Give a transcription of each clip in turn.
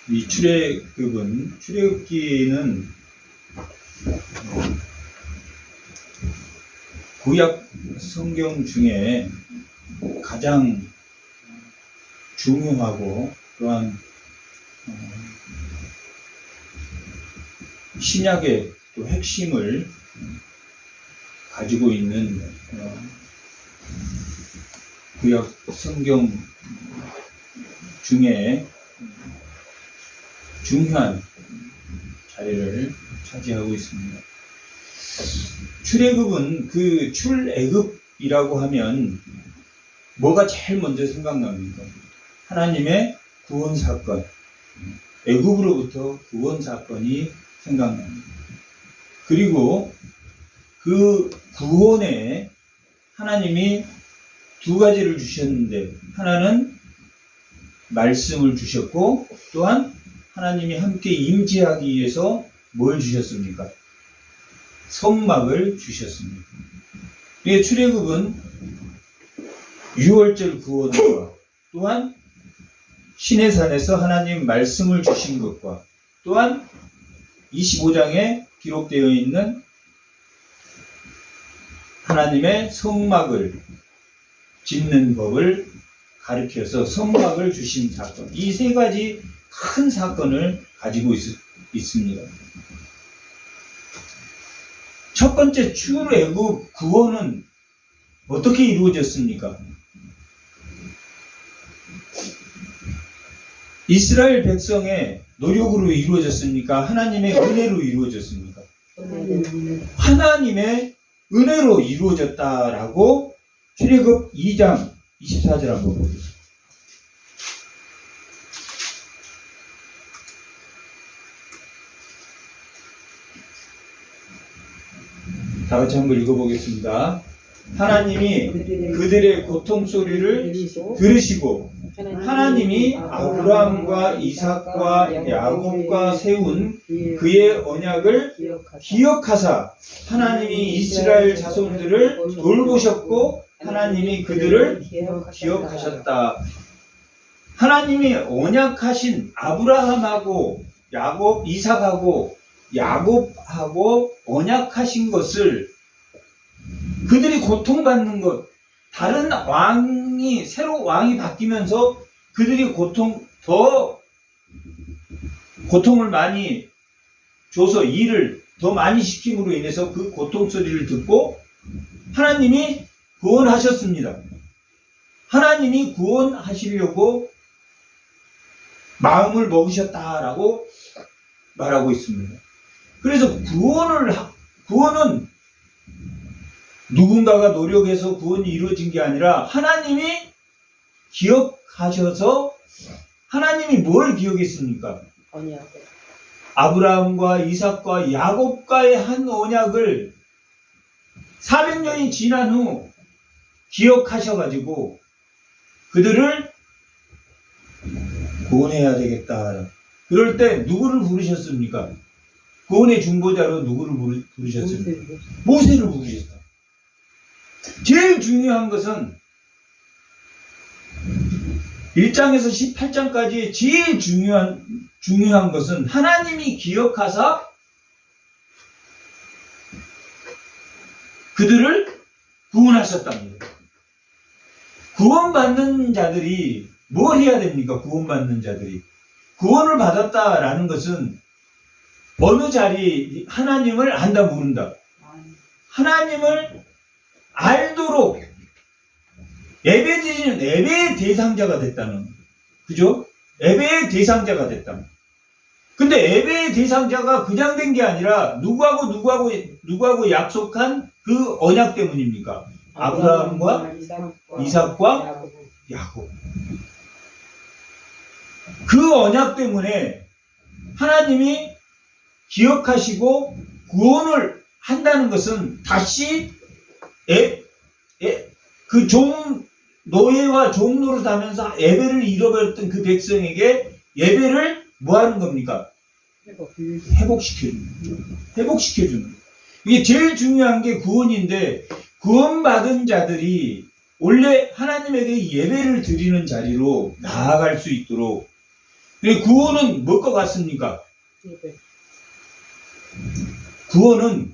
이 출애굽기는 구약 성경 중에 가장 중요하고 또한 신약의 또 핵심을 가지고 있는 구약 성경 중에 중요한 자리를 차지하고 있습니다. 출애굽은 그 출애굽이라고 하면 뭐가 제일 먼저 생각납니까? 하나님의 구원 사건, 애굽으로부터 구원 사건이 생각납니다. 그리고 그 구원에 하나님이 두 가지를 주셨는데, 하나는 말씀을 주셨고 또한 하나님이 함께 임재하기 위해서 뭘 주셨습니까? 성막을 주셨습니다. 이 출애굽은 유월절 구원과 또한 시내산에서 하나님 말씀을 주신 것과 또한 25장에 기록되어 있는 하나님의 성막을 짓는 법을 가르쳐서 성막을 주신 사건, 이 세 가지 큰 사건을 가지고 있습니다. 첫 번째 출애굽 구원은 어떻게 이루어졌습니까? 이스라엘 백성의 노력으로 이루어졌습니까? 하나님의 은혜로 이루어졌습니까? 하나님의 은혜로 이루어졌다라고 출애굽 2장 24절 한번 보겠습니다. 다 같이 한번 읽어보겠습니다. 하나님이 그들의 고통 소리를 들으시고 하나님이 아브라함과 이삭과 야곱과 세운 그의 언약을 기억하사 하나님이 이스라엘 자손들을 돌보셨고 하나님이 그들을 기억하셨다. 하나님이 언약하신 아브라함하고 야곱, 이삭하고 야곱하고 언약하신 것을 그들이 고통받는 것, 다른 왕이, 새로 왕이 바뀌면서 그들이 더 고통을 많이 줘서 일을 더 많이 시킴으로 인해서 그 고통 소리를 듣고 하나님이 구원하셨습니다. 하나님이 구원하시려고 마음을 먹으셨다라고 말하고 있습니다. 그래서 구원은 누군가가 노력해서 구원이 이루어진 게 아니라 하나님이 기억하셔서, 하나님이 뭘 기억했습니까? 아브라함과 이삭과 야곱과의 한 언약을 400년이 지난 후 기억하셔가지고 그들을 구원해야 되겠다. 그럴 때 누구를 부르셨습니까? 구원의 중보자로 누구를 부르셨습니까? 모세를 부르셨다. 제일 중요한 것은 1장에서 18장까지 제일 중요한 것은 하나님이 기억하사 그들을 구원하셨답니다. 구원받는 자들이 뭘 해야 됩니까? 구원받는 자들이 구원을 받았다라는 것은 어느 자리 하나님을 안다 모른다. 하나님을 알도록 예배드리는 예배의 대상자가 됐다는, 그죠? 예배의 대상자가 됐다. 근데 예배의 대상자가 그냥 된 게 아니라 누구하고 약속한 그 언약 때문입니까? 아브라함과 이삭과 야곱. 그 언약 때문에 하나님이 기억하시고 구원을 한다는 것은 다시 그 노예와 종노릇 하면서 예배를 잃어버렸던 그 백성에게 예배를 뭐 하는 겁니까? 회복시켜주는 거예요. 이게 제일 중요한 게 구원인데, 구원받은 자들이 원래 하나님에게 예배를 드리는 자리로 나아갈 수 있도록 구원은 뭐가 같습니까? 예배. 구원은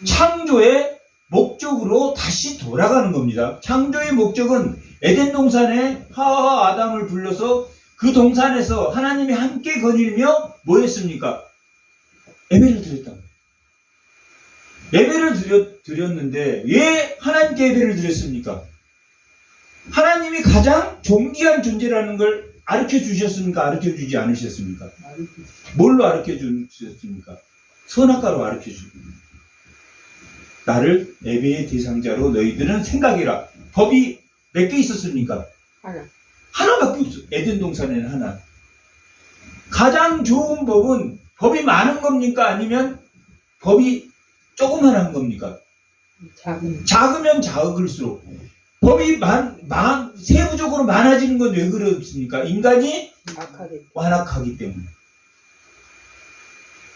창조의 목적으로 다시 돌아가는 겁니다. 창조의 목적은 에덴 동산에 하와와 아담을 불러서 그 동산에서 하나님이 함께 거닐며 뭐 했습니까? 예배를 드렸다. 예배를 드렸는데 왜 하나님께 예배를 드렸습니까? 하나님이 가장 존귀한 존재라는 걸 가르쳐 주셨습니까? 가르쳐 주지 않으셨습니까? 뭘로 가르쳐 주셨습니까? 선악과로 가르쳐 주십니다. 나를 예배의 대상자로 너희들은 생각해라. 법이 몇 개 있었습니까? 하나밖에 없어. 에덴 동산에는 하나. 가장 좋은 법은 법이 많은 겁니까? 아니면 법이 조그만한 겁니까? 작으면 작을수록 법이 세부적으로 많아지는 건 왜 그렇습니까? 인간이 완악하기 때문에.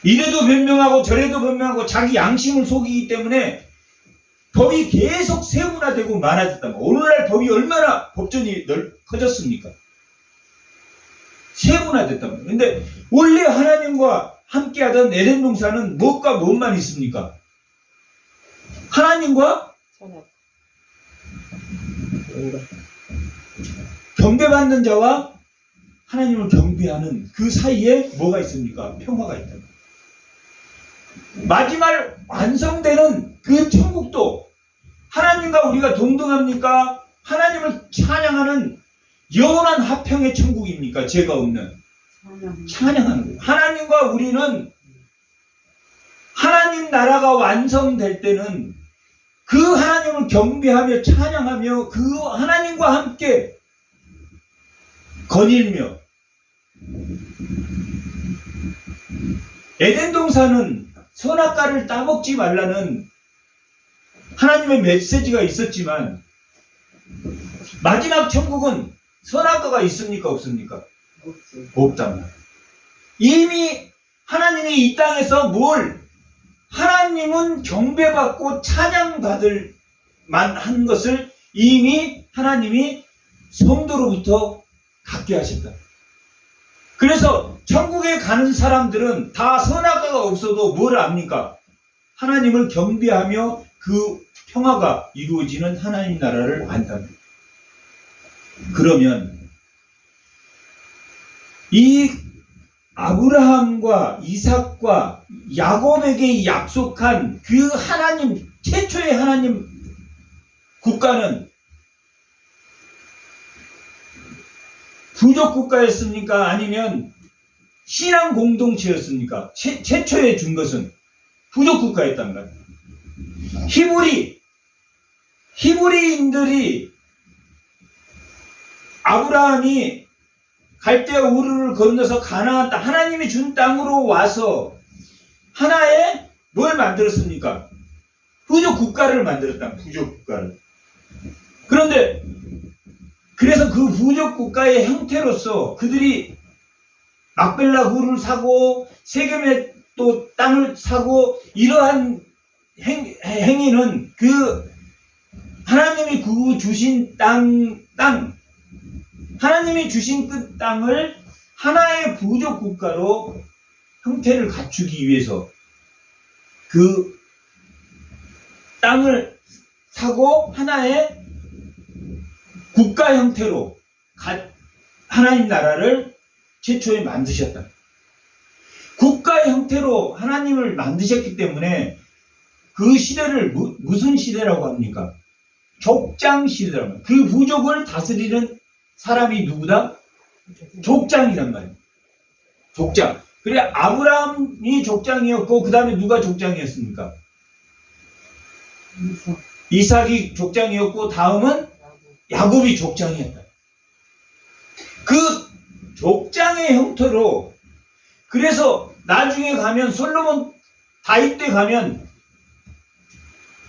이래도 변명하고 저래도 변명하고 자기 양심을 속이기 때문에 법이 계속 세분화되고 많아졌다. 오늘날 법이 얼마나 법전이 커졌습니까? 세분화됐단 말이에요. 근데 원래 하나님과 함께하던 에덴 동산은 무엇과 무엇만 있습니까? 하나님과 경배받는 자와 하나님을 경배하는 그 사이에 뭐가 있습니까? 평화가 있다. 마지막 완성되는 그 천국도 하나님과 우리가 동등합니까? 하나님을 찬양하는 영원한 화평의 천국입니까? 죄가 없는 찬양하는 거예요. 하나님과 우리는 하나님 나라가 완성될 때는 그 하나님을 경배하며 찬양하며 그 하나님과 함께 거닐며 에덴 동산은 선악과를 따먹지 말라는 하나님의 메시지가 있었지만 마지막 천국은 선악과가 있습니까? 없습니까? 없단 말이에요. 이미 하나님이 이 땅에서 하나님은 경배받고 찬양받을 만한 것을 이미 하나님이 성도로부터 갖게 하셨다. 그래서 천국에 가는 사람들은 다 선악과가 없어도 뭘 압니까? 하나님을 경배하며 그 평화가 이루어지는 하나님 나라를 안답니다. 그러면 이 아브라함과 이삭과 야곱에게 약속한 그 하나님, 최초의 하나님 국가는 부족 국가였습니까? 아니면 신앙 공동체였습니까? 최초에 준 것은 부족 국가였단 말이에요. 히브리인들이 아브라함이 갈대아 우르를 건너서 가나안 땅, 하나님이 준 땅으로 와서 하나의 뭘 만들었습니까? 부족 국가를 만들었다. 부족 국가를. 그런데 그래서 그 부족 국가의 형태로서 그들이 막벨라 굴을 사고 세겜의 또 땅을 사고 이러한 행위는 그 하나님이 주신 하나님이 주신 그 땅을 하나의 부족 국가로 형태를 갖추기 위해서 그 땅을 사고 하나의 국가 형태로 하나님 나라를 최초에 만드셨다. 국가 형태로 하나님을 만드셨기 때문에 그 시대를 무슨 시대라고 합니까? 족장 시대라고 합니다. 그 부족을 다스리는 사람이 누구다? 족장이란 말이에요. 족장. 그래 아브라함이 족장이었고 그 다음에 누가 족장이었습니까? 이삭이 족장이었고 다음은 야곱이 족장이었다. 그 족장의 형태로 그래서 나중에 가면 솔로몬 다윗 때 가면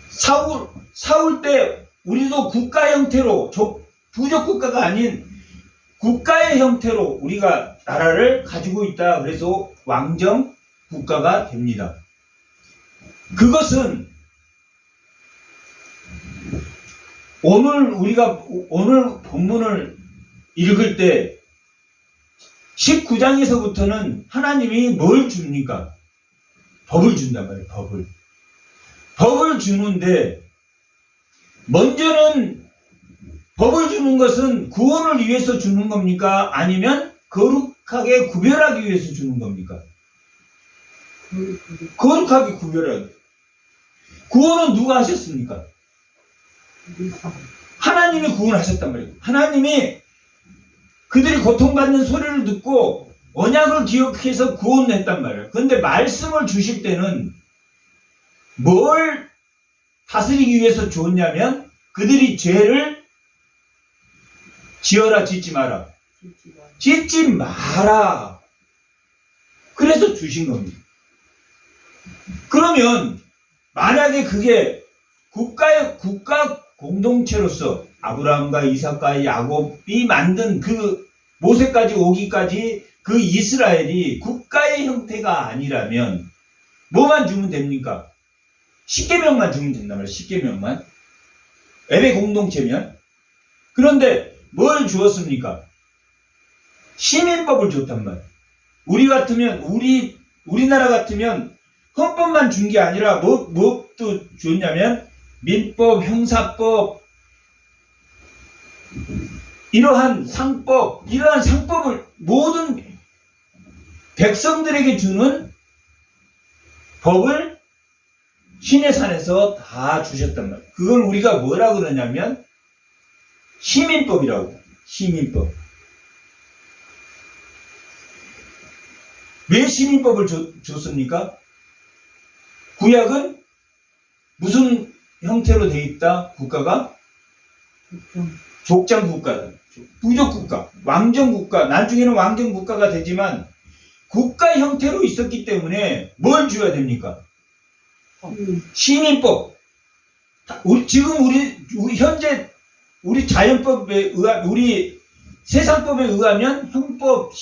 사울 때 우리도 국가 형태로 부족 국가가 아닌 국가의 형태로 우리가 나라를 가지고 있다. 그래서 왕정 국가가 됩니다. 그것은 오늘 본문을 읽을 때 19장에서부터는 하나님이 뭘 줍니까? 법을 준단 말이에요. 법을 주는데, 먼저는 법을 주는 것은 구원을 위해서 주는 겁니까? 아니면 거룩하게 구별하기 위해서 주는 겁니까? 거룩하게 구별하기. 구원은 누가 하셨습니까? 하나님이 구원하셨단 말이에요. 하나님이 그들이 고통받는 소리를 듣고 언약을 기억해서 구원했단 말이에요. 그런데 말씀을 주실 때는 뭘 다스리기 위해서 줬냐면 그들이 죄를 지어라 짓지 마라. 짓지 마라. 그래서 주신 겁니다. 그러면 만약에 그게 국가 공동체로서 아브라함과 이삭과 야곱이 만든 그 모세까지 오기까지 그 이스라엘이 국가의 형태가 아니라면 뭐만 주면 됩니까? 10계명만 주면 된단 말이에요. 10계명만. 예배 공동체면. 그런데 뭘 주었습니까? 시민법을 줬단 말이에요. 우리 같으면 우리나라 같으면 헌법만 준 게 아니라 뭐도 줬냐면 민법, 형사법, 이러한 상법을 모든 백성들에게 주는 법을 시내산에서 다 주셨단 말이에요. 그걸 우리가 뭐라 그러냐면 시민법이라고. 시민법. 왜 시민법을 줬습니까? 구약은 무슨 형태로 돼 있다? 국가가? 족장 국가다. 부족 국가, 왕정 국가, 나중에는 왕정 국가가 되지만 국가 형태로 있었기 때문에 뭘 줘야 됩니까? 시민법. 지금 현재 우리 자연법에 우리 세상법에 의하면 형법,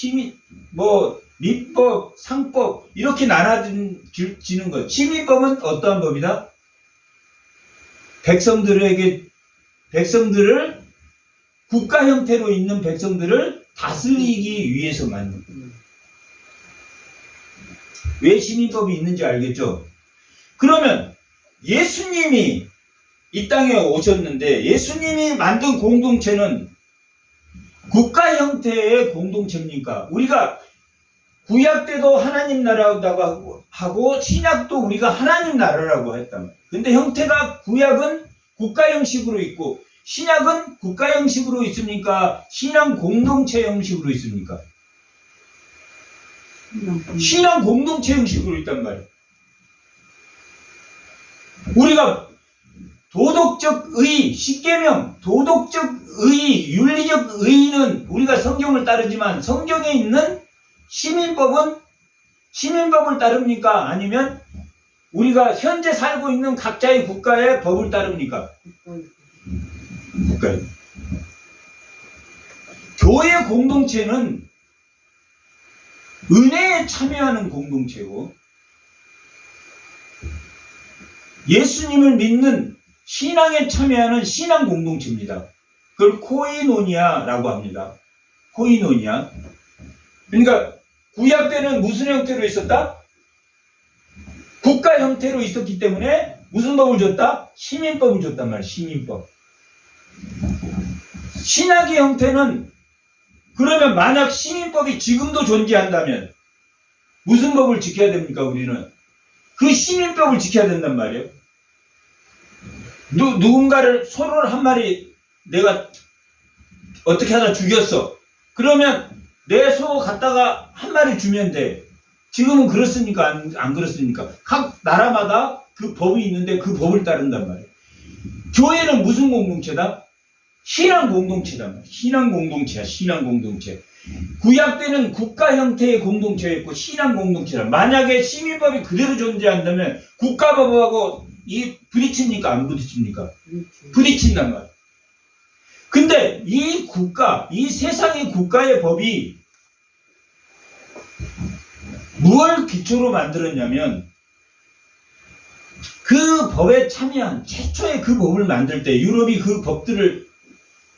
민법, 상법 이렇게 나눠지는 것. 시민법은 어떠한 법이다? 백성들을 국가 형태로 있는 백성들을 다스리기 위해서 만든 거예요. 왜 시민법이 있는지 알겠죠? 그러면 예수님이 이 땅에 오셨는데 예수님이 만든 공동체는 국가 형태의 공동체입니까? 우리가 구약 때도 하나님 나라라고 하고 신약도 우리가 하나님 나라라고 했단 말이에요. 근데 형태가 구약은 국가 형식으로 있고 신약은 국가 형식으로 있습니까? 신앙 공동체 형식으로 있습니까? 신앙 공동체 형식으로 있단 말이에요. 우리가 도덕적 의, 10계명, 도덕적 의, 윤리적 의는 우리가 성경을 따르지만 성경에 있는 시민법을 따릅니까? 아니면 우리가 현재 살고 있는 각자의 국가의 법을 따릅니까? 국가의. 교회 공동체는 은혜에 참여하는 공동체고 예수님을 믿는 신앙에 참여하는 신앙 공동체입니다. 그걸 코이노니아라고 합니다. 코이노니아. 그러니까 구약 때는 무슨 형태로 있었다? 국가 형태로 있었기 때문에 무슨 법을 줬다? 시민법을 줬단 말이에요. 시민법. 신약의 형태는 그러면 만약 시민법이 지금도 존재한다면 무슨 법을 지켜야 됩니까? 우리는 그 시민법을 지켜야 된단 말이에요. 누군가를 소를 한 마리 내가 어떻게 하다 죽였어. 그러면 내 소 갖다가 한 마리 주면 돼. 지금은 그렇습니까? 안 그렇습니까? 각 나라마다 그 법이 있는데 그 법을 따른단 말이에요. 교회는 무슨 공동체다? 신앙 공동체다. 신앙 공동체야. 신앙 공동체. 구약 때는 국가 형태의 공동체였고 신앙 공동체다. 만약에 시민법이 그대로 존재한다면 국가법하고 부딪힙니까? 안 부딪힙니까? 부딪힌단 말이에요. 근데 이 세상의 국가의 법이 무엇을 기초로 만들었냐면 그 법에 참여한 최초의 그 법을 만들 때 유럽이 그 법들을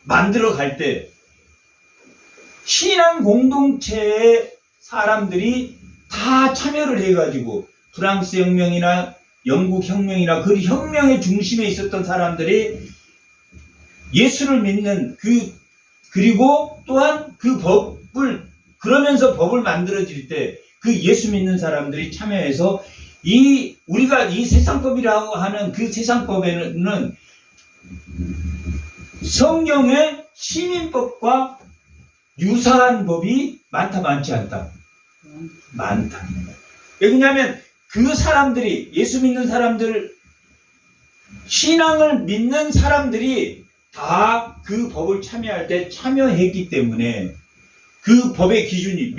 만들어 갈 때 신앙 공동체의 사람들이 다 참여를 해가지고 프랑스 혁명이나 영국 혁명이나 그 혁명의 중심에 있었던 사람들이 예수를 믿는 그리고 또한 그 법을 그러면서 법을 만들어질 때 그 예수 믿는 사람들이 참여해서 우리가 이 세상법이라고 하는 그 세상법에는 성경의 시민법과 유사한 법이 많다 많지 않다. 많다. 왜냐하면 그 사람들이 예수 믿는 사람들 신앙을 믿는 사람들이 다 그 법을 참여할 때 참여했기 때문에 그 법의 기준이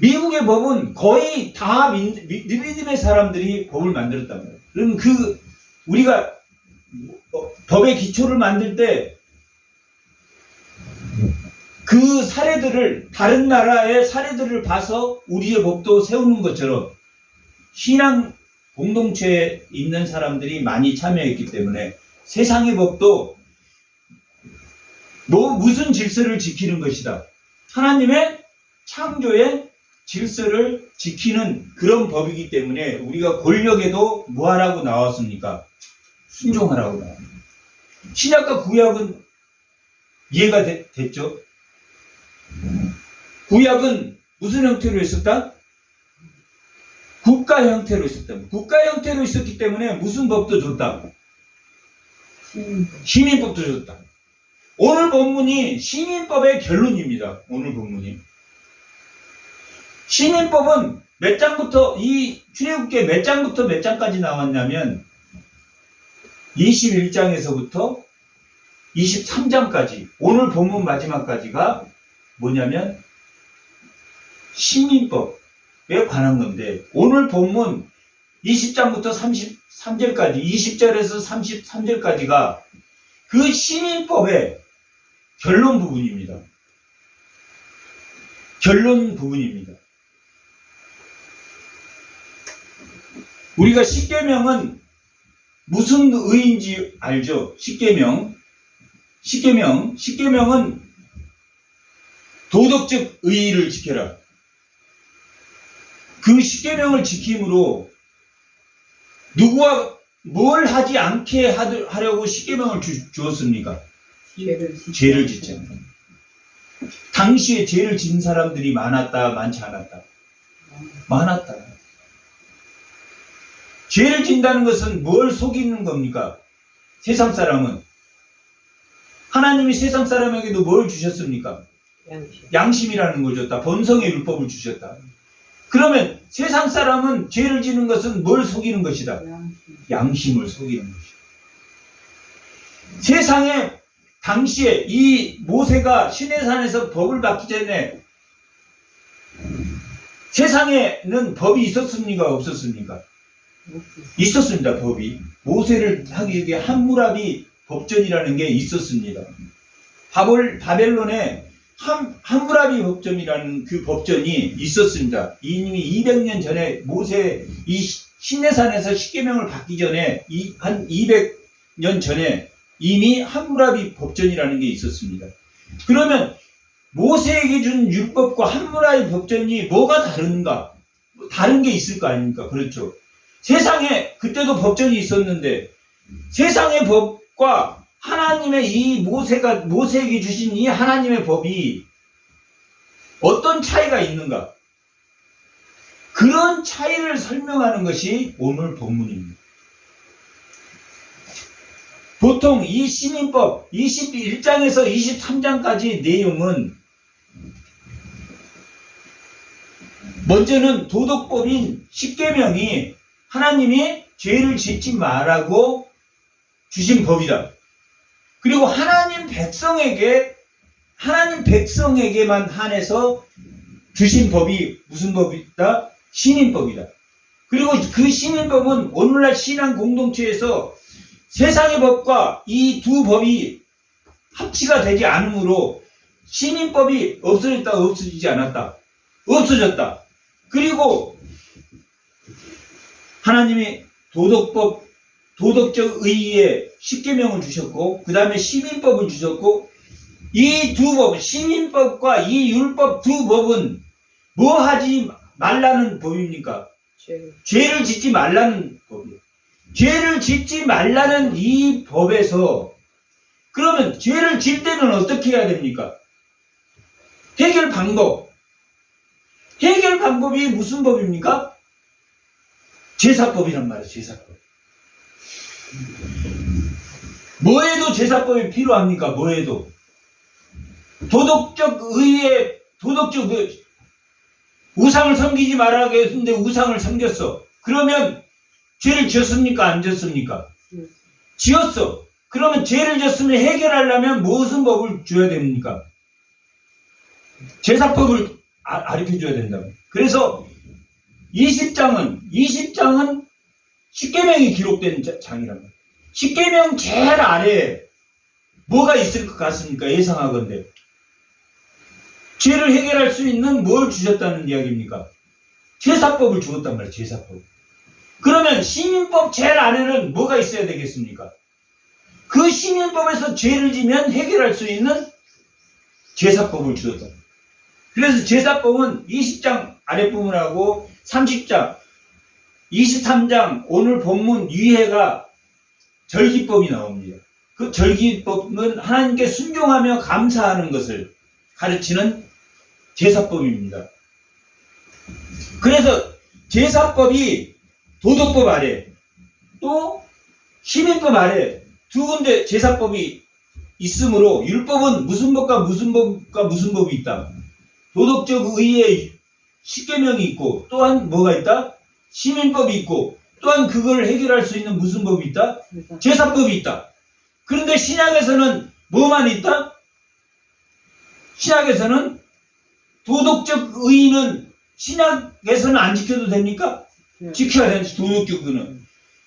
미국의 법은 거의 다 믿음의 사람들이 법을 만들었단 말이에요. 그럼 우리가 법의 기초를 만들 때 그 사례들을 다른 나라의 사례들을 봐서 우리의 법도 세우는 것처럼 신앙 공동체에 있는 사람들이 많이 참여했기 때문에 세상의 법도 무슨 질서를 지키는 것이다. 하나님의 창조의 질서를 지키는 그런 법이기 때문에 우리가 권력에도 뭐하라고 나왔습니까? 순종하라고 나왔습니다. 신약과 구약은 이해가 됐죠? 구약은 무슨 형태로 있었다? 국가 형태로 있었다. 국가 형태로 있었기 때문에 무슨 법도 줬다? 시민법도 줬다. 오늘 본문이 시민법의 결론입니다. 오늘 본문이. 시민법은 몇 장부터 이 출애굽기 몇 장부터 몇 장까지 나왔냐면 21장에서부터 23장까지 오늘 본문 마지막까지가 뭐냐면 시민법에 관한 건데 오늘 본문 20장부터 33절까지 20절에서 33절까지가 그 시민법의 결론 부분입니다. 결론 부분입니다. 우리가 십계명은 무슨 의인지 알죠? 십계명은 도덕적 의의를 지켜라. 그 십계명을 지킴으로 누구와 뭘 하지 않게 하려고 십계명을 주었습니까? 죄를 짓자. 당시에 죄를 지은 사람들이 많았다, 많지 않았다? 많았다. 죄를 짓는다는 것은 뭘 속이는 겁니까? 세상 사람은. 하나님이 세상 사람에게도 뭘 주셨습니까? 양심이라는 걸 줬다. 본성의 율법을 주셨다. 그러면 세상 사람은 죄를 지는 것은 뭘 속이는 것이다? 양심을 속이는 것이다. 세상에 당시에 이 모세가 시내산에서 법을 받기 전에 세상에는 법이 있었습니까? 없었습니까? 있었습니다. 법이. 모세를 하기 위해 함무라비 법전이라는 게 있었습니다. 바벨론에 함무라비 법전이라는 그 법전이 있었습니다. 이미 200년 전에 모세 이 시내산에서 십계명을 받기 전에 한 200년 전에 이미 함무라비 법전이라는 게 있었습니다. 그러면 모세에게 준 율법과 함무라비 법전이 뭐가 다른가? 다른 게 있을 거 아닙니까? 그렇죠. 세상에 그때도 법전이 있었는데 세상의 법과 하나님의 이 모세에게 주신 이 하나님의 법이 어떤 차이가 있는가? 그런 차이를 설명하는 것이 오늘 본문입니다. 보통 이 시민법 21장에서 23장까지 내용은 먼저는 도덕법인 십계명이 하나님이 죄를 짓지 말라고 주신 법이다. 그리고 하나님 백성에게만 한해서 주신 법이 무슨 법이다? 시민법이다. 그리고 그 시민법은 오늘날 신앙 공동체에서 세상의 법과 이 두 법이 합치가 되지 않으므로 시민법이 없어졌다, 없어지지 않았다. 없어졌다. 그리고 하나님이 도덕적 의의에 십계명을 주셨고 그 다음에 시민법을 주셨고 이 두 법, 시민법과 이 율법 두 법은 뭐 하지 말라는 법입니까? 죄를 짓지 말라는 법이에요. 죄를 짓지 말라는 이 법에서 그러면 죄를 질 때는 어떻게 해야 됩니까? 해결 방법. 해결 방법이 무슨 법입니까? 제사법이란 말이에요. 제사법. 뭐에도 제사법이 필요합니까? 뭐에도. 도덕적 의에 도덕적 우상을 섬기지 말라고 했는데 우상을 섬겼어. 그러면 죄를 지었습니까? 안 지었습니까? 지었어. 그러면 죄를 지었으면 해결하려면 무슨 법을 줘야 됩니까? 제사법을 가르쳐줘야 된다고. 그래서 20장은 십계명이 기록된 장이란 말이에요. 십계명 제일 아래에 뭐가 있을 것 같습니까? 예상하건대. 죄를 해결할 수 있는 뭘 주셨다는 이야기입니까? 제사법을 주었단 말이에요. 제사법. 그러면 시민법 제일 아래는 뭐가 있어야 되겠습니까? 그 시민법에서 죄를 지면 해결할 수 있는 제사법을 주었다. 그래서 제사법은 20장 아랫부분하고 30장, 23장 오늘 본문 위에가 절기법이 나옵니다. 그 절기법은 하나님께 순종하며 감사하는 것을 가르치는 제사법입니다. 그래서 제사법이 도덕법 아래 또 시민법 아래 두 군데 제사법이 있으므로 율법은 무슨 법과 무슨 법과 무슨 법이 있다. 도덕적 의의 십계명이 있고 또한 뭐가 있다? 시민법이 있고 또한 그걸 해결할 수 있는 무슨 법이 있다? 제사법이 있다. 그런데 신약에서는 뭐만 있다? 신약에서는 도덕적 의의는 신약에서는 안 지켜도 됩니까? 지켜야 되는 도덕적 의의는.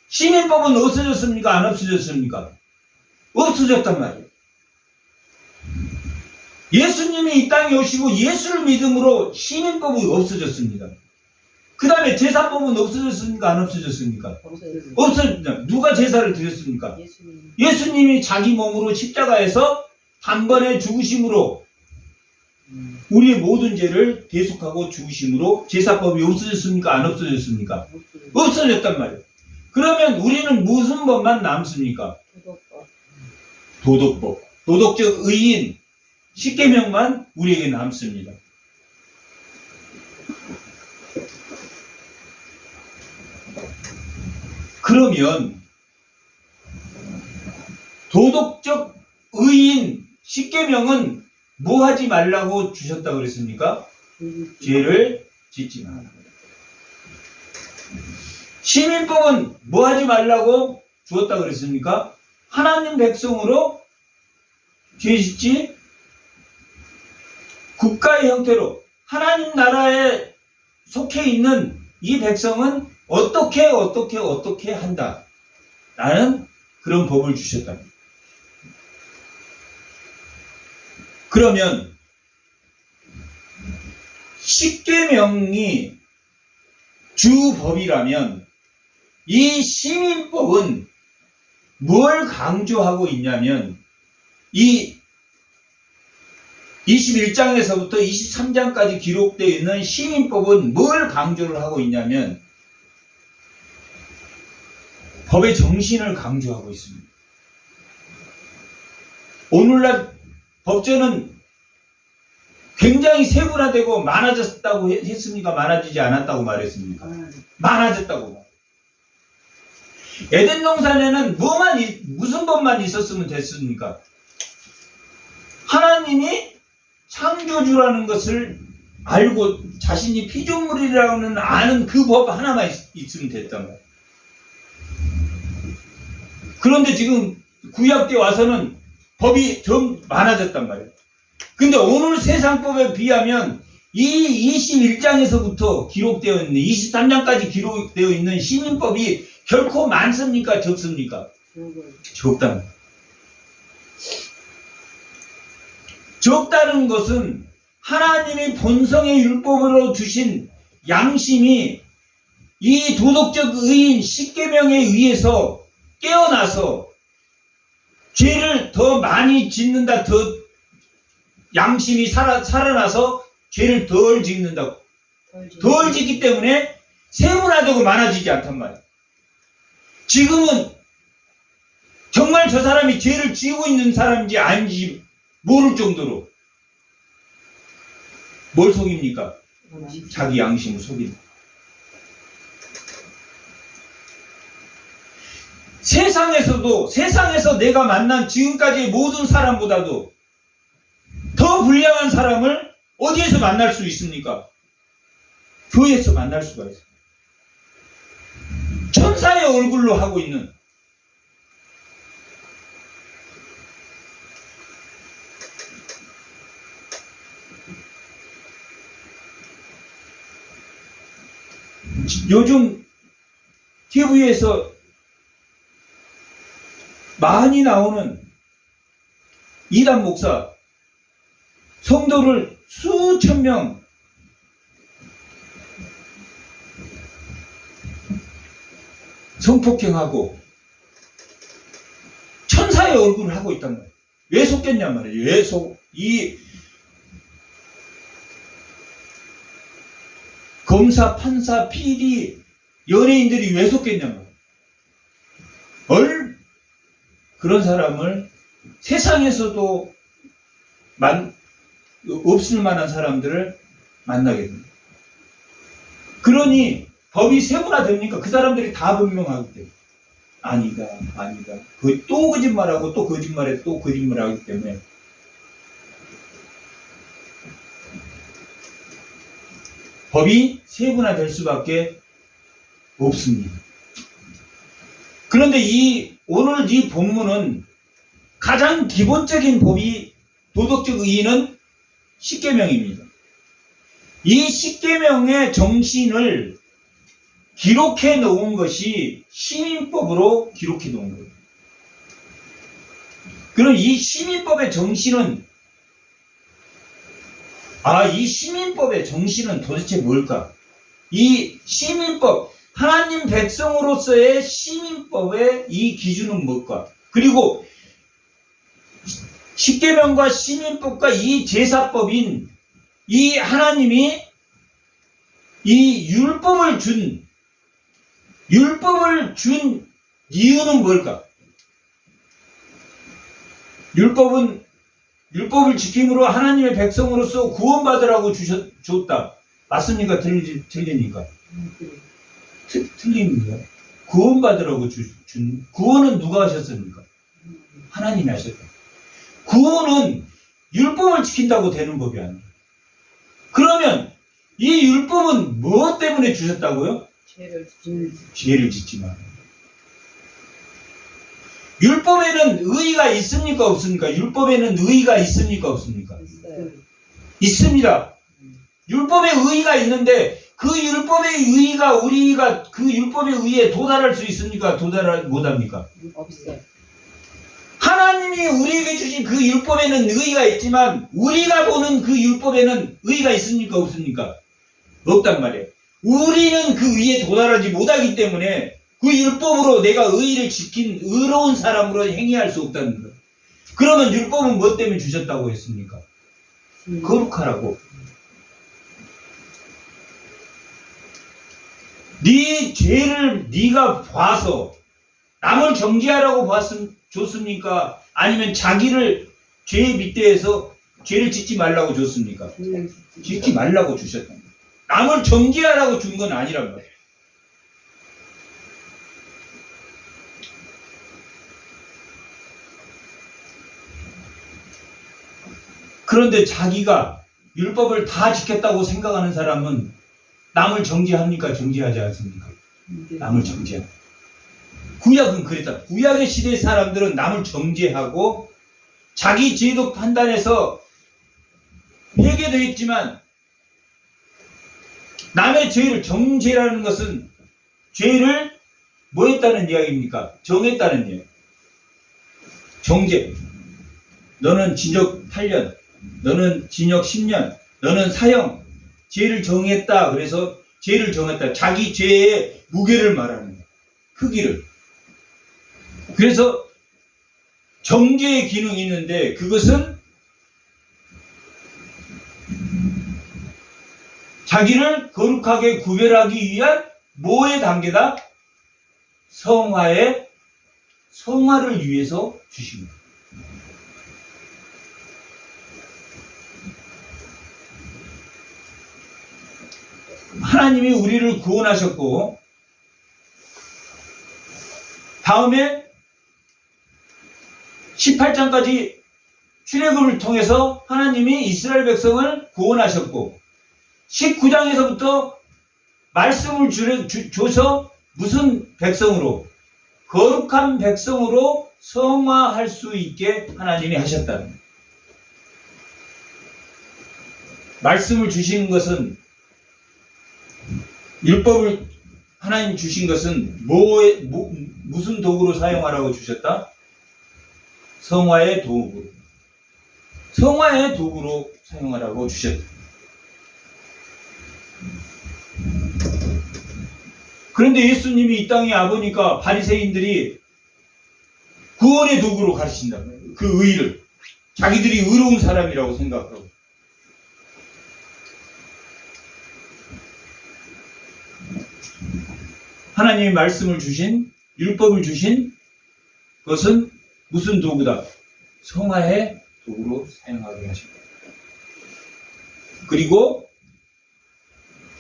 시민법은 없어졌습니까? 안 없어졌습니까? 없어졌단 말이에요. 예수님이 이 땅에 오시고 예수를 믿음으로 시민법이 없어졌습니다. 그 다음에 제사법은 없어졌습니까? 안 없어졌습니까? 없어졌다. 누가 제사를 드렸습니까? 예수님이 자기 몸으로 십자가에서 단번에 죽으심으로 우리의 모든 죄를 대속하고 죽으심으로 제사법이 없어졌습니까? 안 없어졌습니까? 없어졌단 말이에요. 그러면 우리는 무슨 법만 남습니까? 도덕법. 도덕적 의인 십계명만 우리에게 남습니다. 그러면 도덕적 의인 십계명은 뭐 하지 말라고 주셨다고 그랬습니까? 죄를 짓지 마라. 시민법은 뭐 하지 말라고 주었다고 그랬습니까? 하나님 백성으로 죄 짓지 국가의 형태로 하나님 나라에 속해 있는 이 백성은 어떻게 한다. 라는 그런 법을 주셨다. 그러면 십계명이 주법이라면 이 시민법은 뭘 강조하고 있냐면 이 21장에서부터 23장까지 기록되어 있는 시민법은 뭘 강조를 하고 있냐면 법의 정신을 강조하고 있습니다. 오늘날 법제는 굉장히 세분화되고 많아졌다고 했습니까? 많아지지 않았다고 말했습니까? 많아졌다고. 에덴 동산에는 무슨 법만 있었으면 됐습니까? 하나님이 창조주라는 것을 알고 자신이 피조물이라고는 아는 그 법 하나만 있으면 됐단 말이에요. 그런데 지금 구약 때 와서는 법이 좀 많아졌단 말이에요. 근데 오늘 세상법에 비하면 이 21장에서부터 기록되어 있는 23장까지 기록되어 있는 시민법이 결코 많습니까? 적습니까? 적다는. 적다는 것은 하나님이 본성의 율법으로 주신 양심이 이 도덕적 의인 십계명에 의해서 깨어나서 죄를 더 많이 짓는다, 더 양심이 살아나서 죄를 덜 짓는다고. 덜 짓기 때문에 세분화되고 많아지지 않단 말이야. 지금은 정말 저 사람이 죄를 지고 있는 사람인지 아닌지 모를 정도로 뭘 속입니까? 자기 양심을 속입니다. 세상에서 내가 만난 지금까지의 모든 사람보다도 더 불량한 사람을 어디에서 만날 수 있습니까? 교회에서 만날 수가 있어요. 천사의 얼굴로 하고 있는 요즘 TV에서 많이 나오는 이단 목사 성도를 수천 명 성폭행하고 천사의 얼굴을 하고 있단 말이에요. 왜 속겠냔 말이에요. 이 검사, 판사, PD, 연예인들이 왜 속겠냔 말이에요. 그런 사람을 세상에서도 없을 만한 사람들을 만나게 됩니다. 그러니 법이 세분화됩니까? 그 사람들이 다 분명하기 때문에 아니다. 또 거짓말하고 또 거짓말해 또 거짓말하기 때문에 법이 세분화될 수밖에 없습니다. 그런데 오늘 이 본문은 가장 기본적인 법이 도덕적 의의는 십계명입니다. 이 십계명의 정신을 기록해 놓은 것이 시민법으로 기록해 놓은 거예요. 그럼 이 시민법의 정신은 이 시민법의 정신은 도대체 뭘까? 이 시민법, 하나님 백성으로서의 시민법의 이 기준은 뭘까? 그리고 십계명과 시민법과 이 제사법인 이 하나님이 이 율법을 준 이유는 뭘까? 율법을 지킴으로 하나님의 백성으로서 구원받으라고 줬다. 맞습니까? 틀리니까? 틀립니다. 구원받으라고 구원은 누가 하셨습니까? 하나님이 하셨다. 구원은 율법을 지킨다고 되는 법이 아니에요. 그러면 이 율법은 무엇 때문에 주셨다고요? 죄를 짓지 마라. 율법에는 의의가 있습니까? 없습니까? 율법에는 의의가 있습니까? 없습니까? 있습니다. 율법에 의의가 있는데 그 율법의 의의가 우리가 그 율법의 의의에 도달할 수 있습니까? 도달을 못합니까? 없어요. 하나님이 우리에게 주신 그 율법에는 의의가 있지만 우리가 보는 그 율법에는 의의가 있습니까? 없습니까? 없단 말이에요. 우리는 그 의의에 도달하지 못하기 때문에 그 율법으로 내가 의의를 지킨 의로운 사람으로 행위할 수 없다는 거예요. 그러면 율법은 뭐 때문에 주셨다고 했습니까? 거룩하라고. 네 죄를 네가 봐서 남을 정죄하라고 줬습니까? 아니면 자기를 죄에 빗대해서 죄를 짓지 말라고 줬습니까? 짓지 말라고 주셨단 말이에요. 남을 정죄하라고 준 건 아니란 말이에요. 그런데 자기가 율법을 다 지켰다고 생각하는 사람은 남을 정죄합니까? 정죄하지 않습니까? 남을 정죄합니다. 구약은 그랬다. 구약의 시대의 사람들은 남을 정죄하고 자기 죄도 판단해서 회개도 했지만 남의 죄를 정죄라는 것은 죄를 뭐 했다는 이야기입니까? 정했다는 이야기. 정죄. 너는 징역 8년, 너는 징역 10년, 너는 사형. 죄를 정했다. 그래서 죄를 정했다. 자기 죄의 무게를 말하는 거야. 크기를. 그래서 정죄의 기능이 있는데 그것은 자기를 거룩하게 구별하기 위한 뭐의 단계다? 성화를 위해서 주신 거예요. 하나님이 우리를 구원하셨고, 다음에 18장까지 출애굽을 통해서 하나님이 이스라엘 백성을 구원하셨고, 19장에서부터 말씀을 줘서 무슨 백성으로? 거룩한 백성으로 성화할 수 있게 하나님이 하셨다. 말씀을 주신 것은, 율법을 하나님 주신 것은 무슨 도구로 사용하라고 주셨다? 성화의 도구. 성화의 도구로 사용하라고 주셨다. 그런데 예수님이 이 땅에 와보니까 바리새인들이 구원의 도구로 가르친다. 그 의를. 자기들이 의로운 사람이라고 생각하고. 하나님의 말씀을 주신, 율법을 주신 것은 무슨 도구다? 성화의 도구로 사용하게 하십니다. 그리고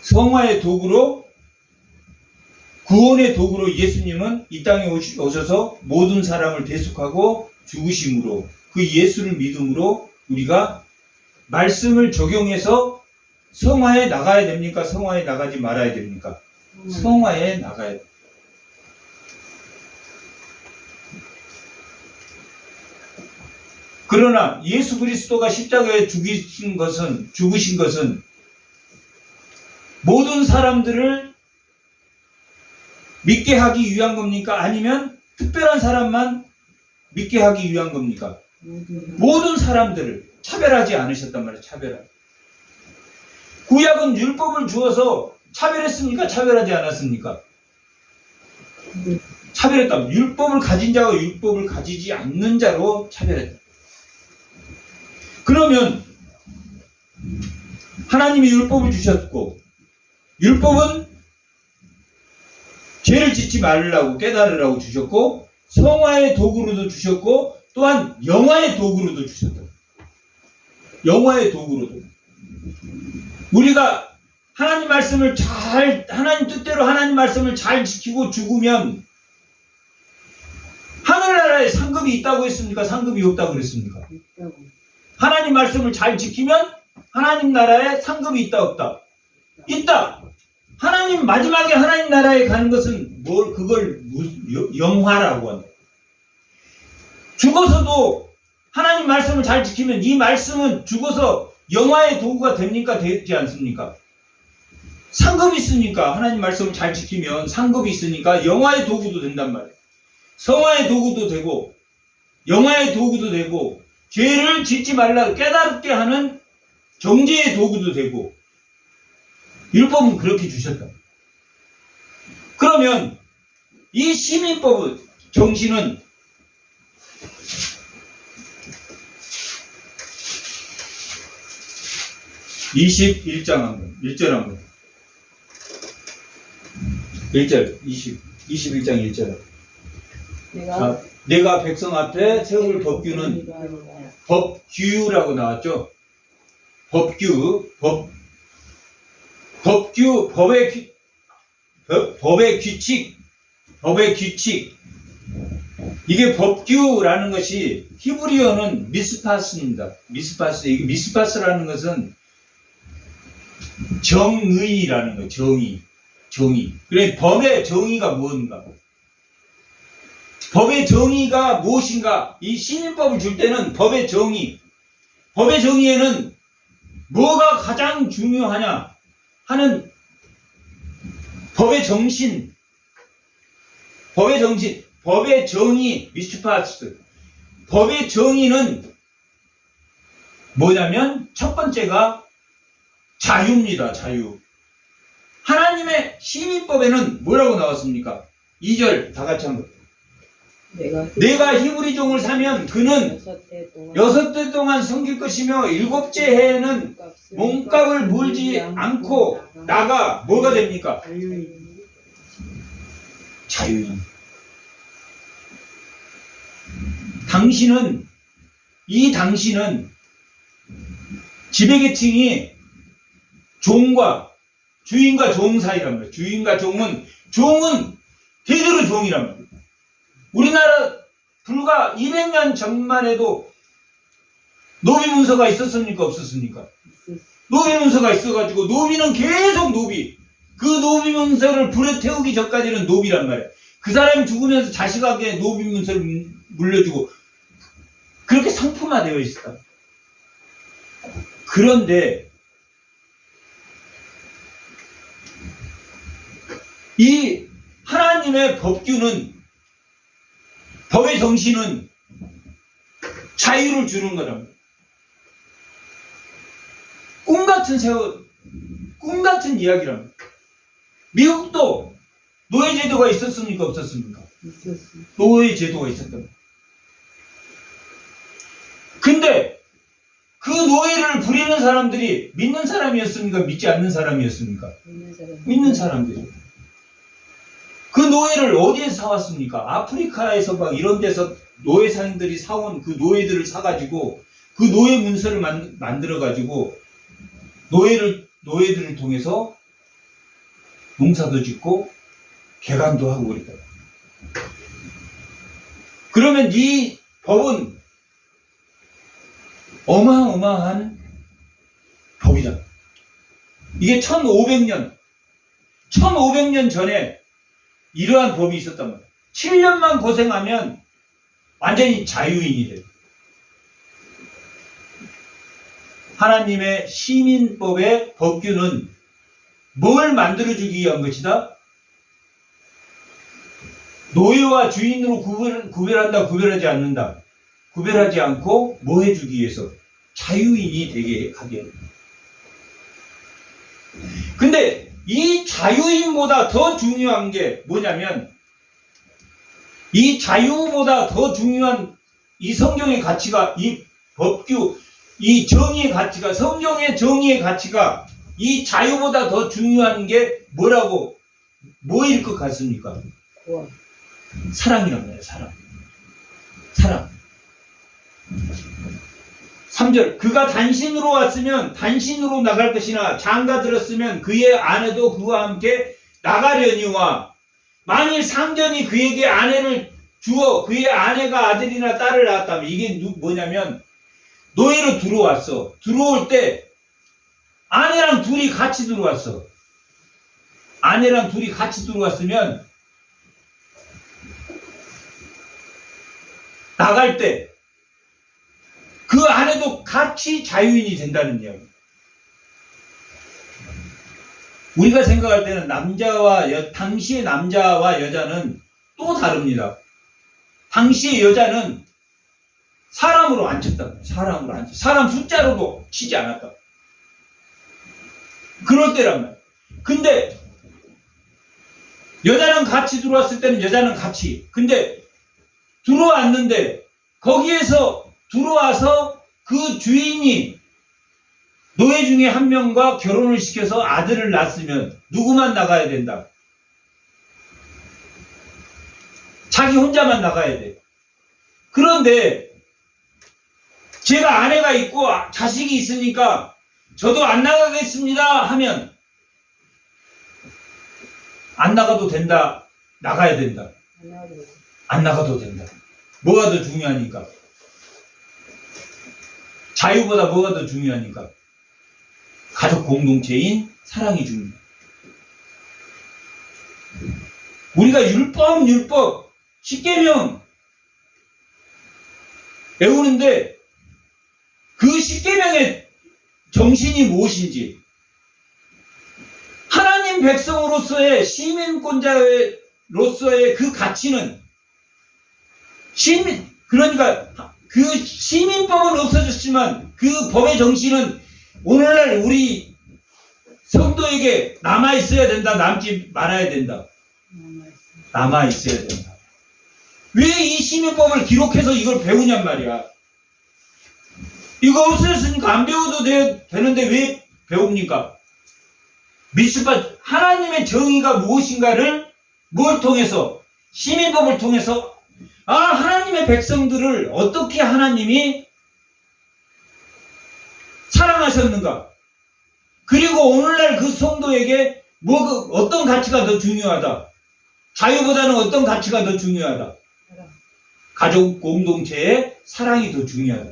성화의 도구로, 구원의 도구로 예수님은 이 땅에 오셔서 모든 사람을 대속하고 죽으심으로, 그 예수를 믿음으로 우리가 말씀을 적용해서 성화에 나가야 됩니까? 성화에 나가지 말아야 됩니까? 성화에 나가야 됩니다. 그러나 예수 그리스도가 십자가에 죽으신 것은 모든 사람들을 믿게 하기 위한 겁니까? 아니면 특별한 사람만 믿게 하기 위한 겁니까? 모든 사람들을 차별하지 않으셨단 말이에요. 차별하지. 구약은 율법을 주어서 차별했습니까? 차별하지 않았습니까? 차별했다. 율법을 가진 자와 율법을 가지지 않는 자로 차별했다. 그러면 하나님이 율법을 주셨고, 율법은 죄를 짓지 말라고 깨달으라고 주셨고, 성화의 도구로도 주셨고, 또한 영화의 도구로도 주셨다. 영화의 도구로도. 우리가 하나님 말씀을 하나님 뜻대로 하나님 말씀을 잘 지키고 죽으면 하늘나라에 상급이 있다고 했습니까? 상급이 없다고 그랬습니까? 하나님 말씀을 잘 지키면 하나님 나라에 상급이 있다, 없다? 있다. 마지막에 하나님 나라에 가는 것은 그걸 영화라고 한다. 죽어서도 하나님 말씀을 잘 지키면 이 말씀은 죽어서 영화의 도구가 됩니까? 되지 않습니까? 상급이 있으니까, 하나님 말씀을 잘 지키면 상급이 있으니까 영화의 도구도 된단 말이에요. 성화의 도구도 되고, 영화의 도구도 되고, 죄를 짓지 말라 깨닫게 하는 정죄의 도구도 되고, 율법은 그렇게 주셨다. 그러면 이 시민법의 정신은 (21절) 한번 1절 한번 1절 21장 1절 내가 백성 앞에 세울 법규는 법규라고 나왔죠. 법의 규칙. 이게 법규라는 것이 히브리어는 미스파스입니다. 이게 미스파스라는 것은 정의라는 거예요. 정의. 그래, 법의 정의가 뭔가? 법의 정의가 무엇인가? 이 시민법을 줄 때는 법의 정의에는 뭐가 가장 중요하냐 하는 법의 정신, 법의 정의, 미슈파스. 법의 정의는 뭐냐면 첫 번째가 자유입니다. 자유. 하나님의 시민법에는 뭐라고 나왔습니까? 2절 다 같이 한번. 내가 히브리 종을 사면 그는 6대 동안 섬길 것이며 7째 해에는 몸값을 물지 않고 나가 뭐가 됩니까? 자유인. 당신은 지배계층이 주인과 종 사이란 말이에요. 주인과 종은 대대로 종이란 말이에요. 우리나라 불과 200년 전만 해도 노비 문서가 있었습니까? 없었습니까? 노비 문서가 있어가지고 노비는 계속 노비. 그 노비 문서를 불에 태우기 전까지는 노비란 말이에요. 그 사람이 죽으면서 자식에게 노비 문서를 물려주고 그렇게 상품화되어 있었다. 그런데 이 하나님의 법규는, 법의 정신은 자유를 주는 거랍니다. 꿈 같은 이야기랍니다. 미국도 노예제도가 있었습니까? 없었습니까? 있었습니다. 노예제도가 있었던. 근데 그 노예를 부리는 사람들이 믿는 사람이었습니까? 믿지 않는 사람이었습니까? 믿는 사람들이. 그 노예를 어디에서 사왔습니까? 아프리카에서 막 이런 데서 노예상인들이 사온 그 노예들을 사가지고 그 노예 문서를 만들어가지고 노예들을 통해서 농사도 짓고 개간도 하고 그랬다. 그러면 이 법은 어마어마한 법이다. 이게 1500년 전에 이러한 법이 있었단 말이야. 7년만 고생하면 완전히 자유인이 돼. 하나님의 시민법의 법규는 뭘 만들어주기 위한 것이다? 노예와 주인으로 구별한다, 구별하지 않는다. 구별하지 않고 뭐 해주기 위해서? 자유인이 되게 하게 합니다. 근데 이 자유인보다 더 중요한 게 뭐냐면, 이 자유보다 더 중요한 이 성경의 가치가, 이 법규, 이 정의의 가치가, 성경의 정의의 가치가 이 자유보다 더 중요한 게 뭐일 것 같습니까? 사랑이란 말이에요. 사랑. 3절, 그가 단신으로 왔으면 단신으로 나갈 것이나 장가 들었으면 그의 아내도 그와 함께 나가려니와, 만일 상전이 그에게 아내를 주어 그의 아내가 아들이나 딸을 낳았다면, 이게 뭐냐면 노예로 들어왔어. 들어올 때 아내랑 둘이 같이 들어왔어. 아내랑 둘이 같이 들어왔으면 나갈 때 그 아내도 같이 자유인이 된다는 이야기. 우리가 생각할 때는 당시의 남자와 여자는 또 다릅니다. 당시의 여자는 사람으로 안 쳤다. 사람 숫자로도 치지 않았다. 그럴 때란 말이야. 근데 여자는 같이 들어왔을 때는 여자는 같이. 근데 들어왔는데 거기에서 들어와서 그 주인이 노예 중에 한 명과 결혼을 시켜서 아들을 낳았으면 누구만 나가야 된다? 자기 혼자만 나가야 돼. 그런데 제가 아내가 있고 자식이 있으니까 저도 안 나가겠습니다 하면 안 나가도 된다, 나가야 된다. 안 나가도 된다. 뭐가 더 중요하니까? 자유보다 뭐가 더 중요하니까? 가족 공동체인 사랑이 중요해. 우리가 율법, 10계명 배우는데 그 10계명의 정신이 무엇인지, 하나님 백성으로서의 시민권자로서의 그 가치는 그러니까 그 시민법은 없어졌지만 그 법의 정신은 오늘날 우리 성도에게 남아있어야 된다, 남지 말아야 된다. 남아있어야 된다. 왜 이 시민법을 기록해서 이걸 배우냔 말이야. 이거 없어졌으니까 안 배워도 되는데 왜 배웁니까? 미스바 하나님의 정의가 무엇인가를 뭘 통해서? 시민법을 통해서 하나님의 백성들을 어떻게 하나님이 사랑하셨는가? 그리고 오늘날 그 성도에게 어떤 가치가 더 중요하다? 자유보다는 어떤 가치가 더 중요하다? 가족 공동체의 사랑이 더 중요하다.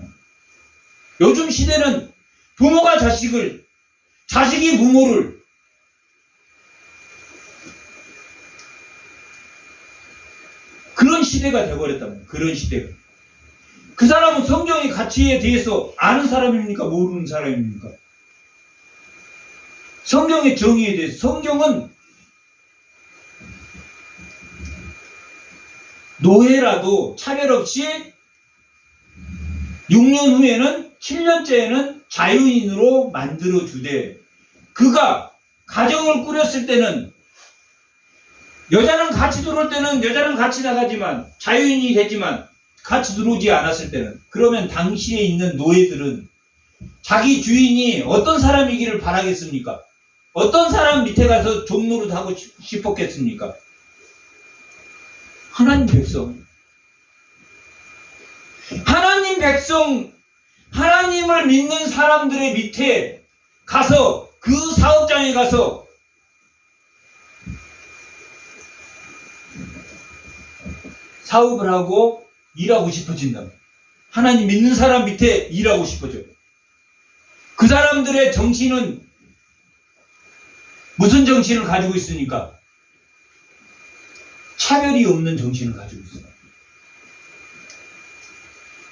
요즘 시대는 부모가 자식을, 자식이 부모를 그런 시대가 되어버렸다는 거예요. 그런 시대가. 그 사람은 성경의 가치에 대해서 아는 사람입니까? 모르는 사람입니까? 성경의 정의에 대해서. 성경은 노예라도 차별 없이 6년 후에는 7년째에는 자유인으로 만들어 주되, 그가 가정을 꾸렸을 때는 여자는 같이 들어올 때는 여자는 같이 나가지만 자유인이 되지만 같이 들어오지 않았을 때는, 그러면 당시에 있는 노예들은 자기 주인이 어떤 사람이기를 바라겠습니까? 어떤 사람 밑에 가서 종노릇 하고 싶었겠습니까? 하나님 백성. 하나님 백성, 하나님을 믿는 사람들의 밑에 가서, 그 사업장에 가서 사업을 하고 일하고 싶어진다. 하나님 믿는 사람 밑에 일하고 싶어져요. 그 사람들의 정신은 무슨 정신을 가지고 있습니까? 차별이 없는 정신을 가지고 있어요.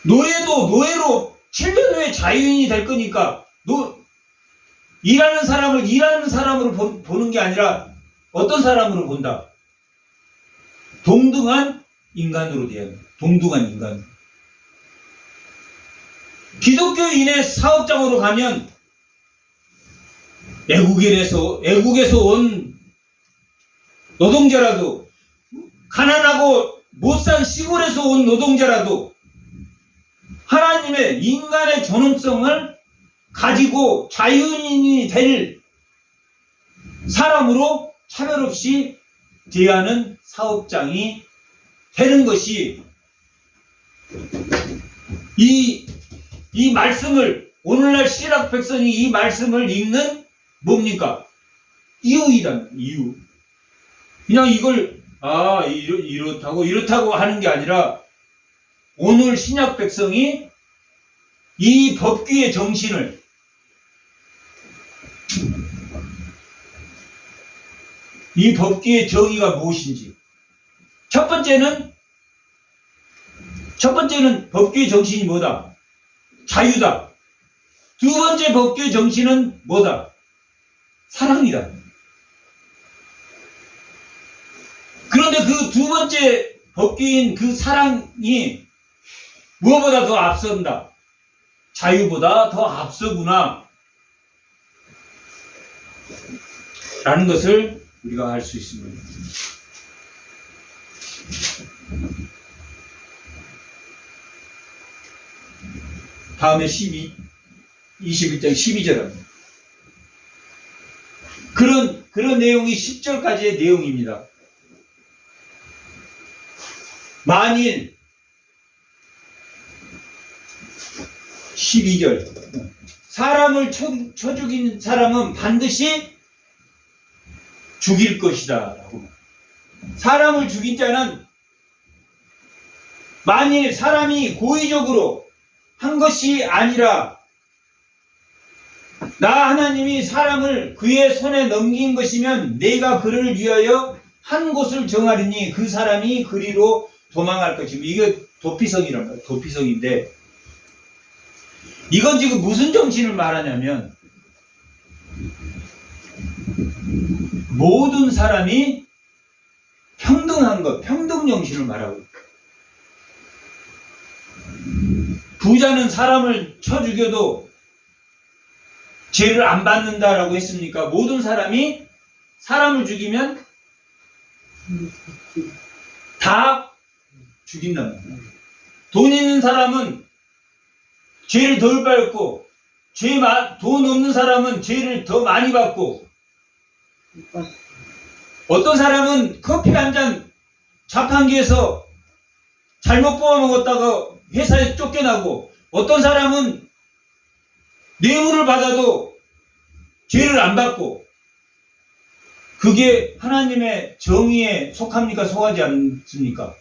노예도 노예로 7년 후에 자유인이 될 거니까 일하는 사람을 일하는 사람으로 보는 게 아니라 어떤 사람으로 본다? 동등한 인간으로 대합니다. 동등한 인간. 기독교인의 사업장으로 가면 애국에서 온 노동자라도, 가난하고 못 산 시골에서 온 노동자라도 하나님의 인간의 존엄성을 가지고 자유인이 될 사람으로 차별 없이 대하는 사업장이 되는 것이, 이 말씀을, 오늘날 신약 백성이 이 말씀을 읽는 뭡니까? 이유이란 이유. 그냥 이걸 이렇다고 하는 게 아니라, 오늘 신약 백성이 이 법규의 정신을, 이 법규의 정의가 무엇인지, 첫 번째는 법규의 정신이 뭐다? 자유다. 두 번째 법규의 정신은 뭐다? 사랑이다. 그런데 그 두 번째 법규인 그 사랑이 무엇보다 더 앞선다. 자유보다 더 앞서구나. 라는 것을 우리가 알 수 있습니다. 다음에 21장 12절입니다. 그런 내용이 10절까지의 내용입니다. 만일 12절 사람을 쳐 죽인 사람은 반드시 죽일 것이다 라고. 사람을 죽인 자는, 만일 사람이 고의적으로 한 것이 아니라 나 하나님이 사람을 그의 손에 넘긴 것이면 내가 그를 위하여 한 곳을 정하리니 그 사람이 그리로 도망할 것입니다. 이게 도피성이란 말이에요. 도피성인데, 이건 지금 무슨 정신을 말하냐면, 모든 사람이 평등한 것, 평등 정신을 말하고 있다. 부자는 사람을 쳐 죽여도 죄를 안 받는다라고 했습니까? 모든 사람이 사람을 죽이면 다 죽인다는 거예요. 돈 있는 사람은 죄를 덜 밟고, 돈 없는 사람은 죄를 더 많이 받고, 어떤 사람은 커피 한 잔 자판기에서 잘못 뽑아 먹었다가 회사에 쫓겨나고, 어떤 사람은 뇌물을 받아도 죄를 안 받고, 그게 하나님의 정의에 속합니까? 속하지 않습니까?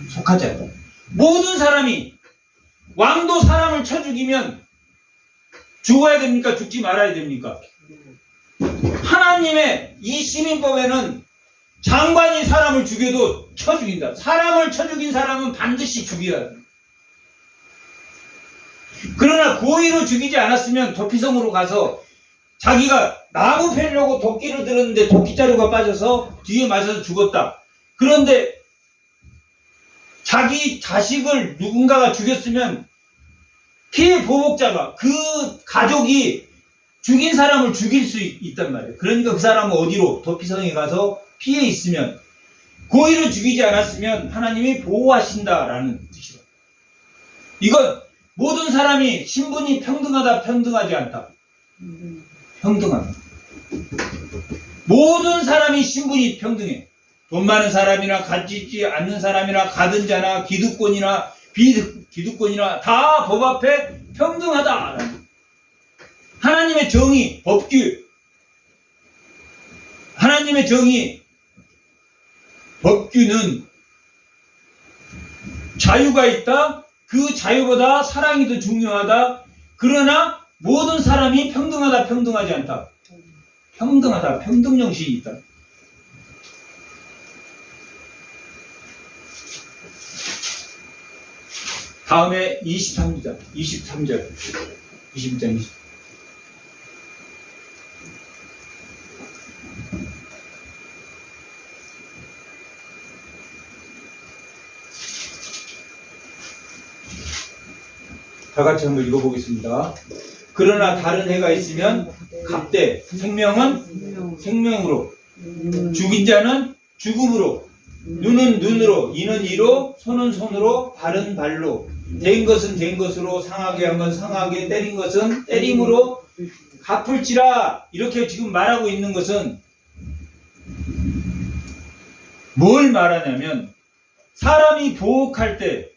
속하지 않다. 모든 사람이, 왕도 사람을 쳐 죽이면 죽어야 됩니까? 죽지 말아야 됩니까? 하나님의 이 시민법에는 장관이 사람을 죽여도 쳐 죽인다. 사람을 쳐 죽인 사람은 반드시 죽여야 돼. 그러나 고의로 죽이지 않았으면 도피성으로 가서 자기가 나무 패려고 도끼를 들었는데 도끼자루가 빠져서 뒤에 맞아서 죽었다. 그런데 자기 자식을 누군가가 죽였으면 피해 보복자가, 그 가족이 죽인 사람을 죽일 수 있단 말이에요. 그러니까 그 사람은 어디로? 도피성에 가서 피해 있으면, 고의로 죽이지 않았으면 하나님이 보호하신다라는 뜻이에요. 이건 모든 사람이 신분이 평등하다, 평등하지 않다. 평등하다. 모든 사람이 신분이 평등해. 돈 많은 사람이나 가지지 않는 사람이나 가든 자나 기득권이나 비기득권이나 다 법 앞에 평등하다. 하나님의 정의, 법규. 하나님의 정의, 법규는 자유가 있다. 그 자유보다 사랑이 더 중요하다. 그러나 모든 사람이 평등하다, 평등하지 않다. 평등하다, 평등정신이 있다. 다음에 23절. 20장. 다 같이 한번 읽어보겠습니다. 그러나 다른 해가 있으면 갑대, 생명은 생명으로, 죽인 자는 죽음으로, 눈은 눈으로, 이는 이로, 손은 손으로, 발은 발로, 된 것은 된 것으로, 상하게 한 건 상하게, 때린 것은 때림으로 갚을지라. 이렇게 지금 말하고 있는 것은 뭘 말하냐면, 사람이 보복할 때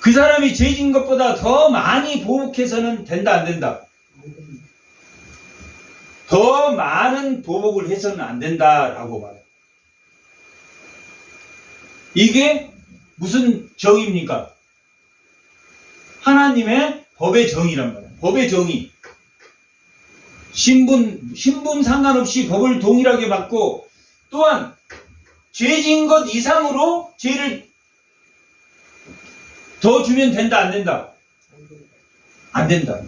그 사람이 죄진 것보다 더 많이 보복해서는 된다, 안 된다? 더 많은 보복을 해서는 안 된다라고 말해요. 이게 무슨 정의입니까? 하나님의 법의 정의란 말이에요. 법의 정의. 신분 상관없이 법을 동일하게 받고, 또한 죄진 것 이상으로 죄를 더 주면 된다, 안 된다? 안 된다.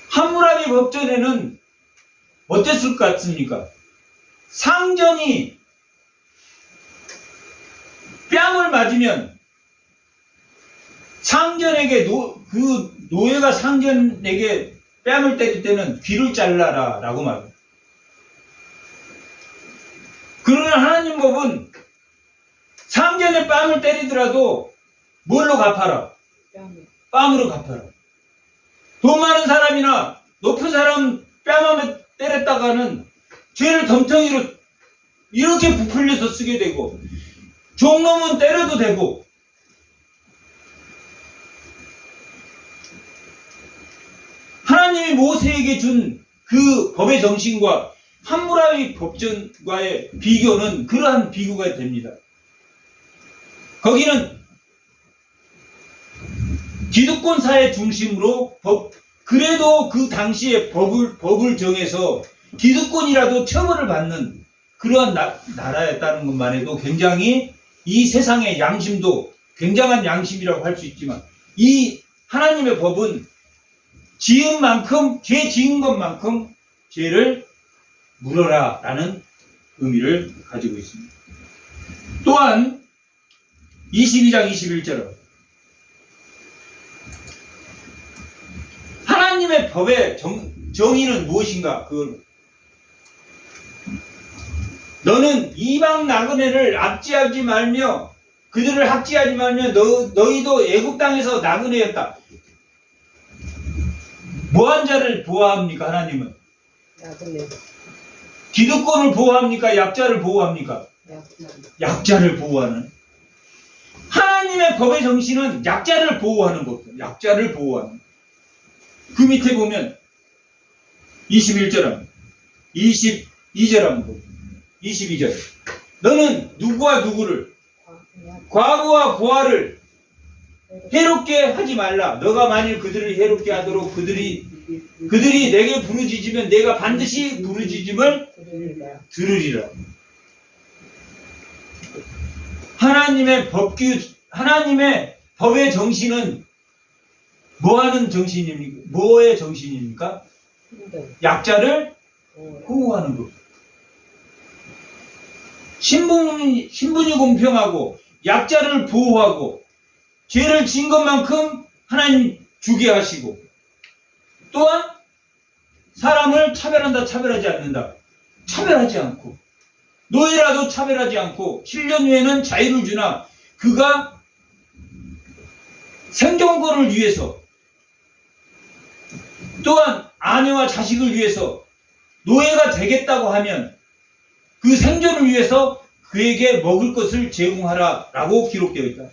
함무라비 법전에는 어땠을 것 같습니까? 상전이 뺨을 맞으면 상전에게 그 노예가 상전에게 뺨을 때릴 때는 귀를 잘라라 라고 말해요. 그러나 하나님 법은 상전의 뺨을 때리더라도 뭘로 갚아라? 뺨으로 갚아라. 돈 많은 사람이나 높은 사람 뺨에 때렸다가는 죄를 덤텅이로 이렇게 부풀려서 쓰게 되고, 종놈은 때려도 되고, 하나님이 모세에게 준 그 법의 정신과 함무라비 법전과의 비교는 그러한 비교가 됩니다. 거기는 기득권 사회 중심으로 그래도 그 당시에 법을 정해서 기득권이라도 처벌을 받는 그러한 나라였다는 것만 해도 굉장히 이 세상의 양심도 굉장한 양심이라고 할 수 있지만, 이 하나님의 법은 지은 만큼, 죄 지은 것만큼 죄를 물어라 라는 의미를 가지고 있습니다. 또한 22장 21절은 하나님의 법의 정의는 무엇인가? 너는 이방 나그네를 압제하지 말며 그들을 학지하지 말면 너희도 애굽 땅에서 나그네였다. 뭐한 자를 보호합니까? 하나님은 야근에 기득권을 보호합니까? 약자를 보호합니까? 약자를 보호하는. 하나님의 법의 정신은 약자를 보호하는 거예요. 약자를 보호하는. 그 밑에 보면 21절 합니다. 22절 합니다. 22절. 너는 누구와 누구를, 과부와 고아를 해롭게 하지 말라. 너가 만일 그들을 해롭게 하도록 그들이 내게 부르짖으면 내가 반드시 부르짖음을 들으리라. 하나님의 법의 정신은 뭐하는 정신입니까? 뭐의 정신입니까? 약자를 보호하는 것. 신분이 공평하고 약자를 보호하고 죄를 진 것만큼 하나님 주게 하시고 또한 사람을 차별하지 않는다. 차별하지 않고 노예라도 차별하지 않고 7년 후에는 자유를 주나 그가 생존권을 위해서 또한 아내와 자식을 위해서 노예가 되겠다고 하면 그 생존을 위해서 그에게 먹을 것을 제공하라 라고 기록되어 있다.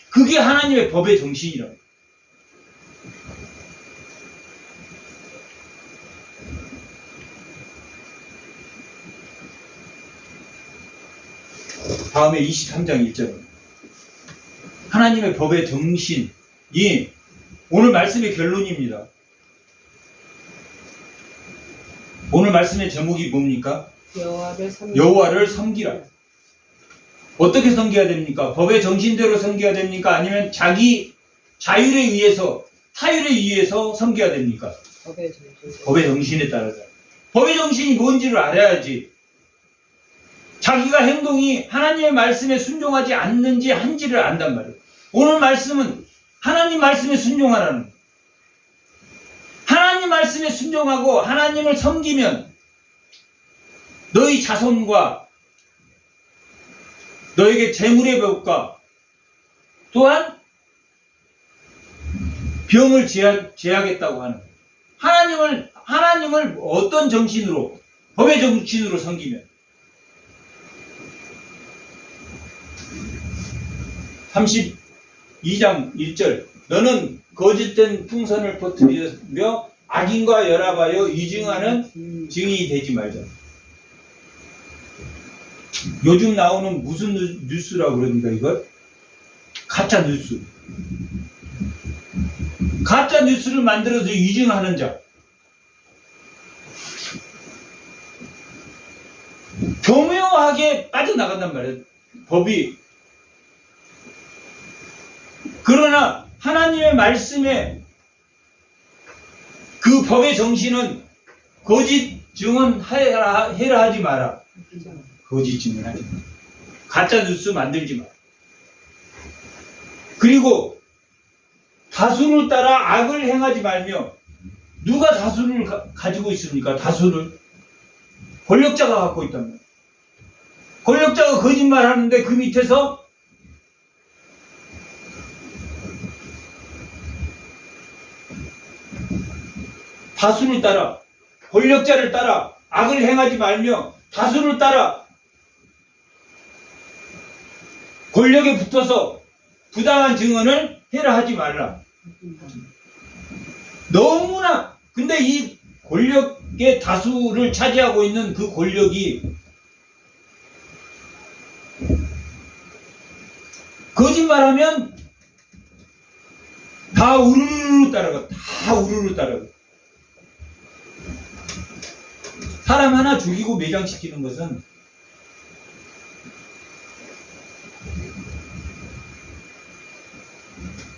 그게 하나님의 법의 정신이라. 다음에 23장 1절. 하나님의 법의 정신이 오늘 말씀의 결론입니다. 오늘 말씀의 제목이 뭡니까? 여호와를 섬기라. 어떻게 섬겨야 됩니까? 법의 정신대로 섬겨야 됩니까? 아니면 자기 자율에 의해서 타율에 의해서 섬겨야 됩니까? 법의 정신에 따라서. 법의 정신이 뭔지를 알아야지. 자기가 행동이 하나님의 말씀에 순종하지 않는지 한지를 안단 말이에요. 오늘 말씀은 하나님 말씀에 순종하라는 거예요. 하나님 말씀에 순종하고 하나님을 섬기면 너희 자손과 너에게 재물의 벽과 또한 병을 제하겠다고 하는 거예요. 하나님을 어떤 정신으로 법의 정신으로 섬기면 32장 1절 너는 거짓된 풍선을 퍼뜨리며 악인과 연합하여 이증하는 증인이 되지 말자. 요즘 나오는 무슨 뉴스라고 그럽니까 이걸? 가짜 뉴스. 가짜 뉴스를 만들어서 이증하는 자. 교묘하게 빠져나간단 말이에요. 법이. 그러나 하나님의 말씀에 그 법의 정신은 거짓 증언 해라 하지 마라. 거짓 증언하지 마. 가짜 뉴스 만들지 마. 그리고 다수를 따라 악을 행하지 말며 누가 다수를 가지고 있습니까? 다수를 권력자가 갖고 있단 말이에요. 권력자가 거짓말하는데 그 밑에서 다수를 따라 권력자를 따라 악을 행하지 말며 다수를 따라 권력에 붙어서 부당한 증언을 해라 하지 말라. 너무나 근데 이 권력의 다수를 차지하고 있는 그 권력이 거짓말하면 다 우르르 따라가. 다 우르르 따라가. 사람 하나 죽이고 매장시키는 것은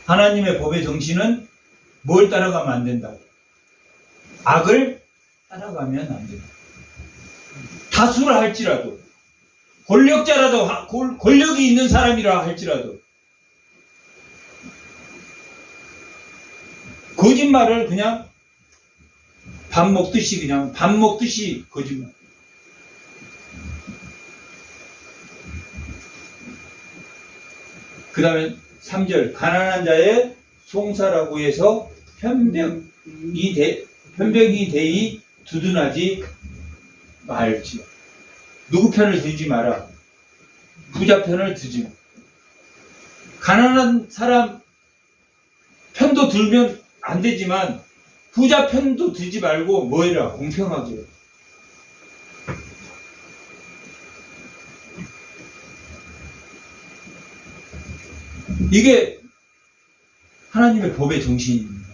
하나님의 법의 정신은 뭘 따라가면 안 된다. 악을 따라가면 안 된다. 다수라 할지라도 권력자라도 권력이 있는 사람이라 할지라도 거짓말을 그냥 밥 먹듯이 거짓말. 그 다음에 3절 가난한 자의 송사라고 해서 편벽이 되이 두둔하지 말지. 누구 편을 들지 마라. 부자 편을 들지 마. 가난한 사람 편도 들면 안 되지만 부자 편도 들지 말고 뭐 해라? 공평하게. 이게 하나님의 법의 정신입니다.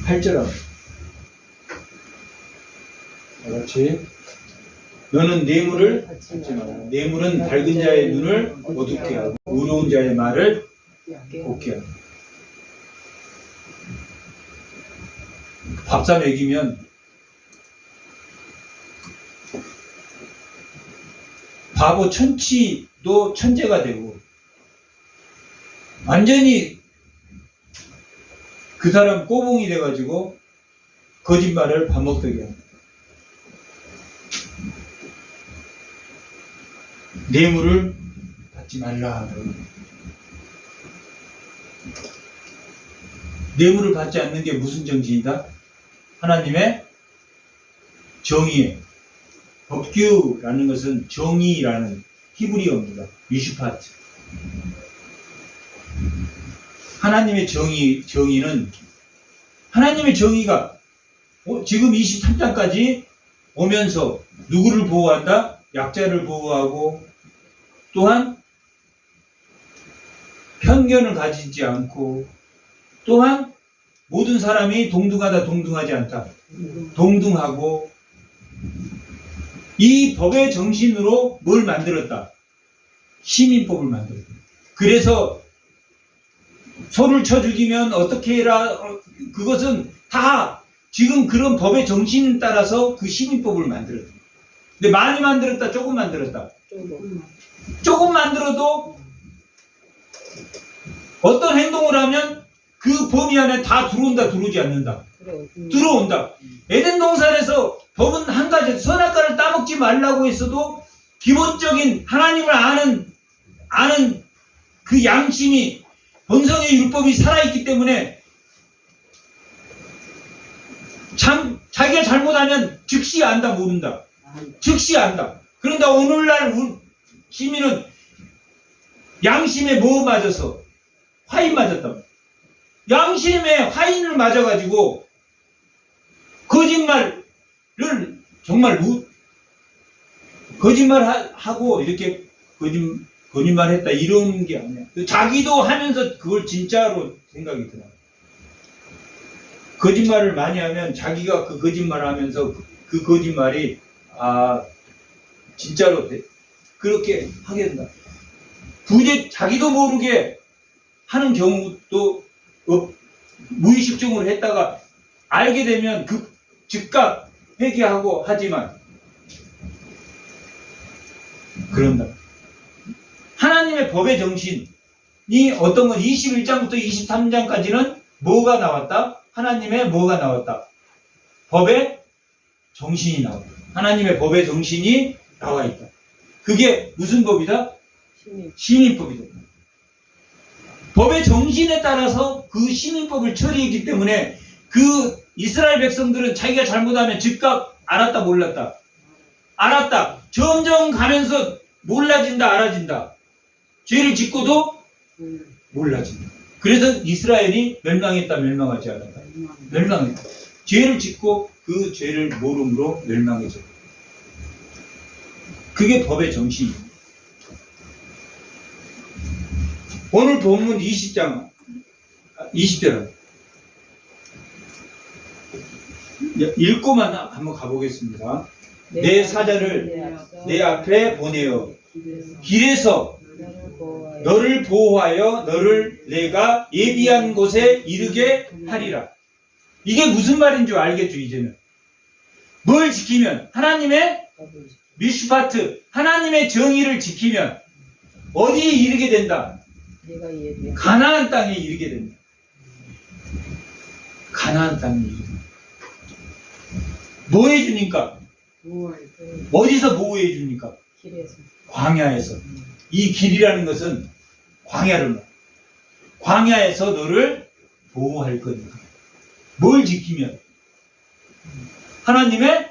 팔절아 같이 너는 뇌물을 받지 마라. 뇌물은 밝은 자의 눈을 어둡게 하고 의로운 자의 말을 곱게 하고. 밥사 먹이면 바보 천치도 천재가 되고 완전히 그 사람 꼬붕이 돼가지고 거짓말을 밥 먹게 합니다. 뇌물을 받지 말라. 뇌물을 받지 않는 게 무슨 정신이다? 하나님의 정의에. 법규라는 것은 정의라는 히브리어입니다. 미슈파트. 하나님의 정의는 하나님의 정의가 지금 23장까지 오면서 누구를 보호한다? 약자를 보호하고 또한 편견을 가지지 않고 또한 모든 사람이 동등하다 동등하지 않다. 동등하고 이 법의 정신으로 뭘 만들었다? 시민법을 만들었다. 그래서 소를 쳐 죽이면 어떻게 해라. 그것은 다 지금 그런 법의 정신에 따라서 그 시민법을 만들었다. 근데 많이 만들었다, 조금 만들었다. 조금 만들어도 어떤 행동을 하면 그 범위 안에 다 들어온다, 들어오지 않는다. 들어온다. 에덴 동산에서 법은 한 가지, 선악과를 따먹지 말라고 했어도 기본적인 하나님을 아는 그 양심이 본성의 율법이 살아있기 때문에 자기가 잘못하면 즉시 안다, 모른다. 즉시 안다. 그런데 오늘날 시민은 양심에 뭐 맞아서? 화인 맞았다. 양심에 화인을 맞아가지고 거짓말을 정말 거짓말하고 이렇게 거짓말했다 이런 게 아니야. 자기도 하면서 그걸 진짜로 생각이 들어. 거짓말을 많이 하면 자기가 그 거짓말을 하면서 그 거짓말이 진짜로 그렇게 하게 된다. 자기도 모르게 하는 경우도 무의식적으로 했다가 알게 되면 즉각 회개하고 하지만 그런다. 하나님의 법의 정신이 어떤 건 21장부터 23장까지는 뭐가 나왔다? 하나님의 뭐가 나왔다? 법의 정신이 나왔다. 하나님의 법의 정신이 나와 있다. 그게 무슨 법이다? 시민법이다. 법의 정신에 따라서 그 시민법을 처리했기 때문에 그 이스라엘 백성들은 자기가 잘못하면 즉각 알았다 몰랐다. 알았다. 점점 가면서 몰라진다 알아진다. 죄를 짓고도 몰라진다. 그래서 이스라엘이 멸망했다 멸망하지 않았다. 멸망했다. 죄를 짓고 그 죄를 모름으로 멸망해져. 그게 법의 정신입니다. 오늘 본문 20절 읽고만 한번 가보겠습니다. 내 사자를 내 앞에 보내어 길에서 너를 보호하여 너를 내가 예비한 곳에 이르게 하리라. 이게 무슨 말인 줄 알겠죠 이제는. 뭘 지키면? 하나님의 미슈파트, 하나님의 정의를 지키면 어디에 이르게 된다? 가나안 땅에 이르게 된다. 가나안 땅에 이르게 된다. 뭐 해주니까? 어디서 보호해 줍니까? 길에서. 광야에서. 이 길이라는 것은 광야를 말해요. 광야에서 너를 보호할 거니까. 뭘 지키면? 하나님의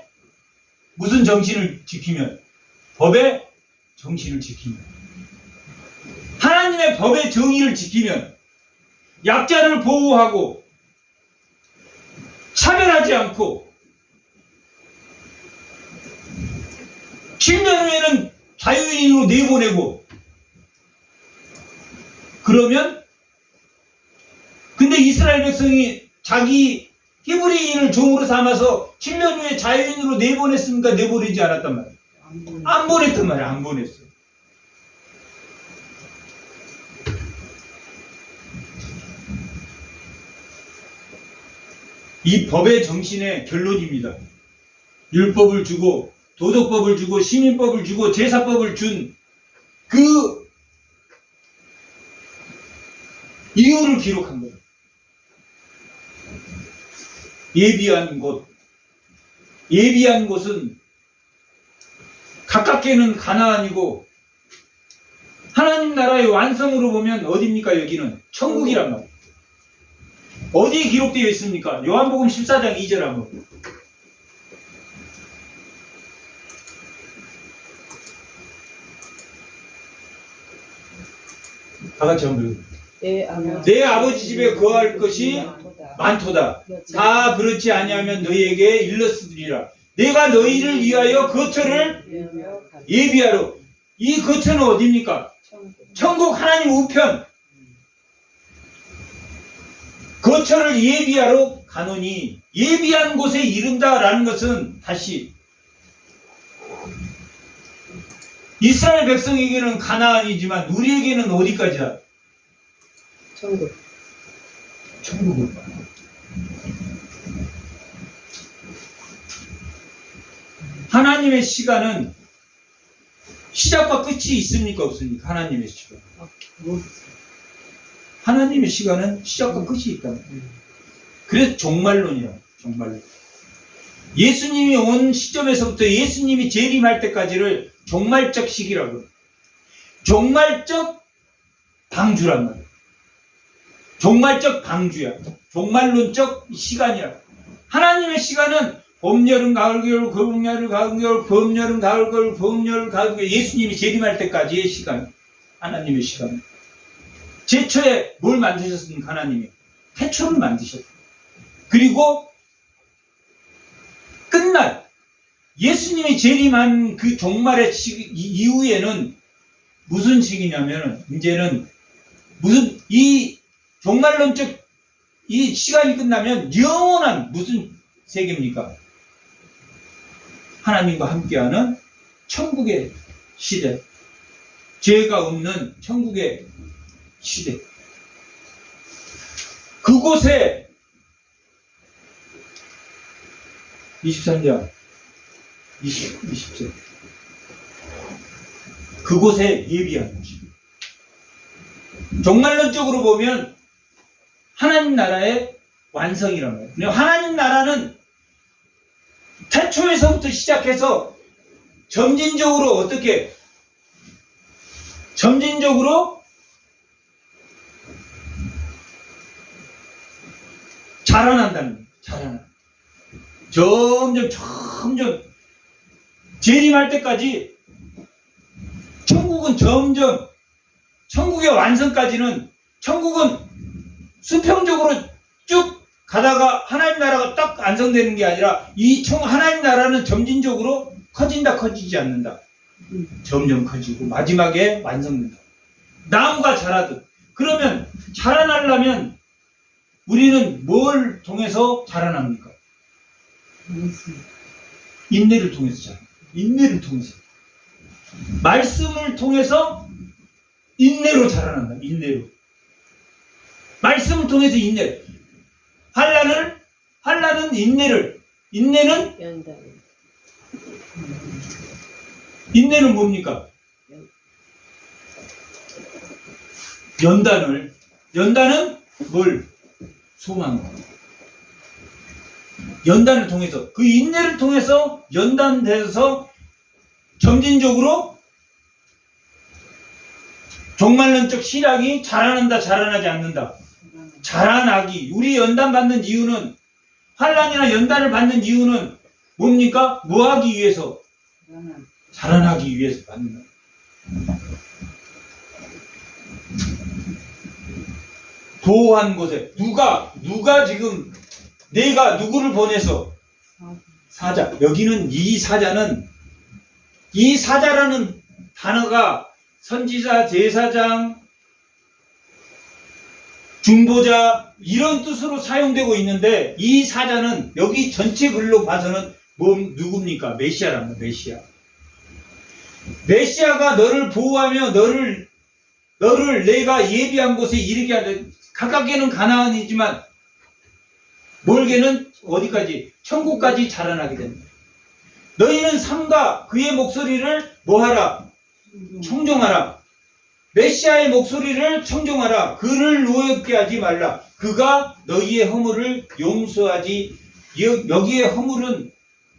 무슨 정신을 지키면? 법의 정신을 지키면. 하나님의 법의 정의를 지키면 약자를 보호하고 차별하지 않고 7년 후에는 자유인으로 내보내고 그러면 근데 이스라엘 백성이 자기 히브리인을 종으로 삼아서 7년 후에 자유인으로 내보냈습니까? 내보내지 않았단 말이에요. 안 보냈단 말이에요. 안 보냈어요. 이 법의 정신의 결론입니다. 율법을 주고 도덕법을 주고 시민법을 주고 제사법을 준 그 이유를 기록한 거예요. 예비한 곳. 예비한 곳은 가깝게는 가나안이고 하나님 나라의 완성으로 보면 어디입니까? 여기는 천국이란 말이에요. 어디에 기록되어 있습니까? 요한복음 14장 2절 한번. 다 같이 한번 읽어요. 내 아버지 집에 거할 것이 많도다. 다 그렇지 아니하면 너희에게 일렀으리라. 내가 너희를 위하여 거처를 예비하러. 이 거처는 어디입니까? 천국 하나님 우편. 거처를 예비하러 가노니 예비한 곳에 이른다라는 것은 다시 이스라엘 백성에게는 가나안이지만 우리에게는 어디까지야? 천국. 천국을. 하나님의 시간은 시작과 끝이 있습니까? 없습니까? 하나님의 시간. 하나님의 시간은 시작과 끝이 있다. 그래서 종말론이야. 종말론. 예수님이 온 시점에서부터 예수님이 재림할 때까지를 종말적 시기라고. 종말적 방주란 말이야. 종말적 방주야. 종말론적 시간이야. 하나님의 시간은 봄, 여름, 가을, 겨울, 봄, 여름, 가을, 겨울, 봄, 여름, 가을, 겨울, 봄, 여름, 가을, 겨울. 예수님이 재림할 때까지의 시간. 하나님의 시간. 제초에 뭘 만드셨습니까? 하나님이 태초를 만드셨다. 그리고 끝날 예수님이 재림한 그 종말의 이후에는 무슨 시기냐면 이제는 무슨 이 종말론적 이 시간이 끝나면 영원한 무슨 세계입니까? 하나님과 함께하는 천국의 시대. 죄가 없는 천국의 시대. 그곳에 23장 20절 그곳에 예비한 것입니다. 종말론적으로 보면 하나님 나라의 완성이란 말이에요. 근데 하나님 나라는 태초에서부터 시작해서 점진적으로 어떻게 점진적으로 자라난다는 거예요. 자라나. 점점 재림할 때까지 천국은 점점 천국의 완성까지는 천국은 수평적으로 쭉 가다가 하나님 나라가 딱 완성되는 게 아니라 이 하나님 나라는 점진적으로 커진다 커지지 않는다. 점점 커지고 마지막에 완성된다. 나무가 자라듯. 그러면 자라나려면 우리는 뭘 통해서 자라납니까? 인내를 통해서 자라. 인내를 통해서. 말씀을 통해서 인내로 자라난다. 인내로. 말씀을 통해서 인내. 환난은 인내를. 인내는 뭡니까? 연단은 뭘? 소망. 연단을 통해서, 그 인내를 통해서 연단돼서 점진적으로 종말론적 신앙이 자라난다, 자라나지 않는다. 자라나기. 우리 연단 받는 이유는, 환난이나 연단을 받는 이유는 뭡니까? 뭐 하기 위해서? 자라나기 위해서 받는다. 보호한 곳에 누가 지금 내가 누구를 보내서 사자. 여기는 이 사자라는 단어가 선지자, 제사장, 중보자 이런 뜻으로 사용되고 있는데, 이 사자는 여기 전체 글로 봐서는 누굽니까? 메시아랍니다. 메시아. 메시아가 너를 보호하며 너를 내가 예비한 곳에 이르게 하되, 가깝게는 가나안이지만 멀게는 어디까지? 천국까지 자라나게 된다. 너희는 삼가 그의 목소리를 뭐하라? 청종하라. 메시아의 목소리를 청종하라. 그를 노엽게 하지 말라. 그가 너희의 허물을 용서하지. 여기에 허물은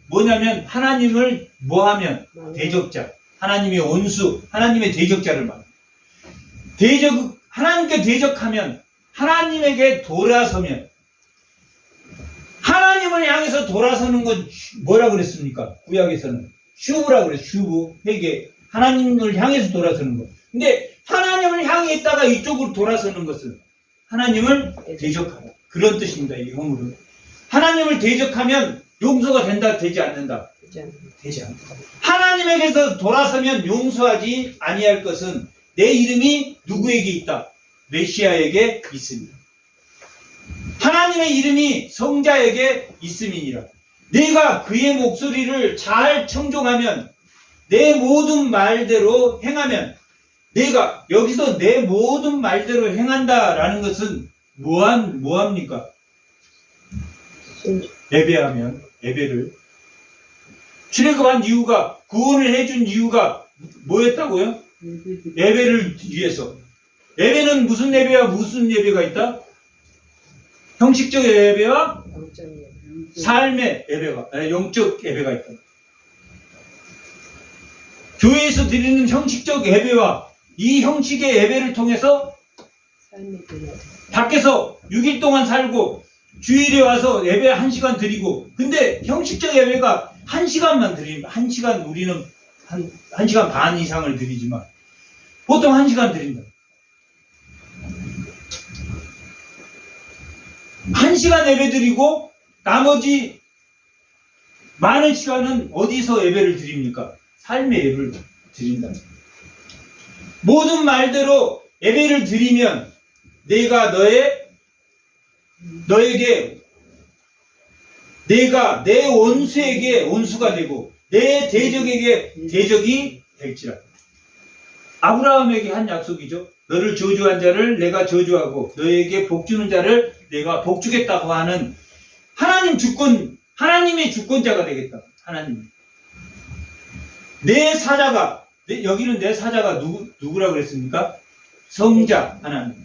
뭐냐면 하나님을 뭐하면? 대적자. 하나님의 원수, 하나님의 대적자를 말합니다. 하나님께 대적하면, 하나님에게 돌아서면, 하나님을 향해서 돌아서는 건 뭐라고 그랬습니까? 구약에서는 슈브라고 그랬어요. 슈브, 회개. 하나님을 향해서 돌아서는 것. 근데 하나님을 향해 있다가 이쪽으로 돌아서는 것은 하나님을 대적하라. 그런 뜻입니다. 이 허물은. 하나님을 대적하면 용서가 된다, 되지 않는다? 되지 않는다. 하나님에게서 돌아서면 용서하지 아니할 것은 내 이름이 누구에게 있다? 메시아에게 있습니다. 하나님의 이름이 성자에게 있음이니라. 내가 그의 목소리를 잘 청종하면, 내 모든 말대로 행하면, 내가 여기서 내 모든 말대로 행한다라는 것은 뭐합니까? 예배하면, 예배를 출애굽한 이유가, 구원을 해준 이유가 뭐였다고요? 예배를 위해서. 예배는 무슨 예배와 무슨 예배가 있다? 형식적 예배와 삶의 예배가, 영적 예배가 있다. 교회에서 드리는 형식적 예배와 이 형식의 예배를 통해서 밖에서 6일 동안 살고 주일에 와서 예배 1시간 드리고, 근데 형식적 예배가 1시간만 드립니다. 1시간, 우리는 1시간 반 이상을 드리지만 보통 1시간 드린다. 1시간 예배 드리고 나머지 많은 시간은 어디서 예배를 드립니까? 삶의 예배를 드린다. 모든 말대로 예배를 드리면 내가 너에게, 내가 내 원수에게 원수가 되고 내 대적에게 대적이 될지라. 아브라함에게 한 약속이죠. 너를 저주한 자를 내가 저주하고 너에게 복주는 자를 내가 복주겠다고 하는 하나님의 주권자가 되겠다. 하나님. 내 사자가, 여기는 내 사자가 누구라고 그랬습니까? 성자 하나님.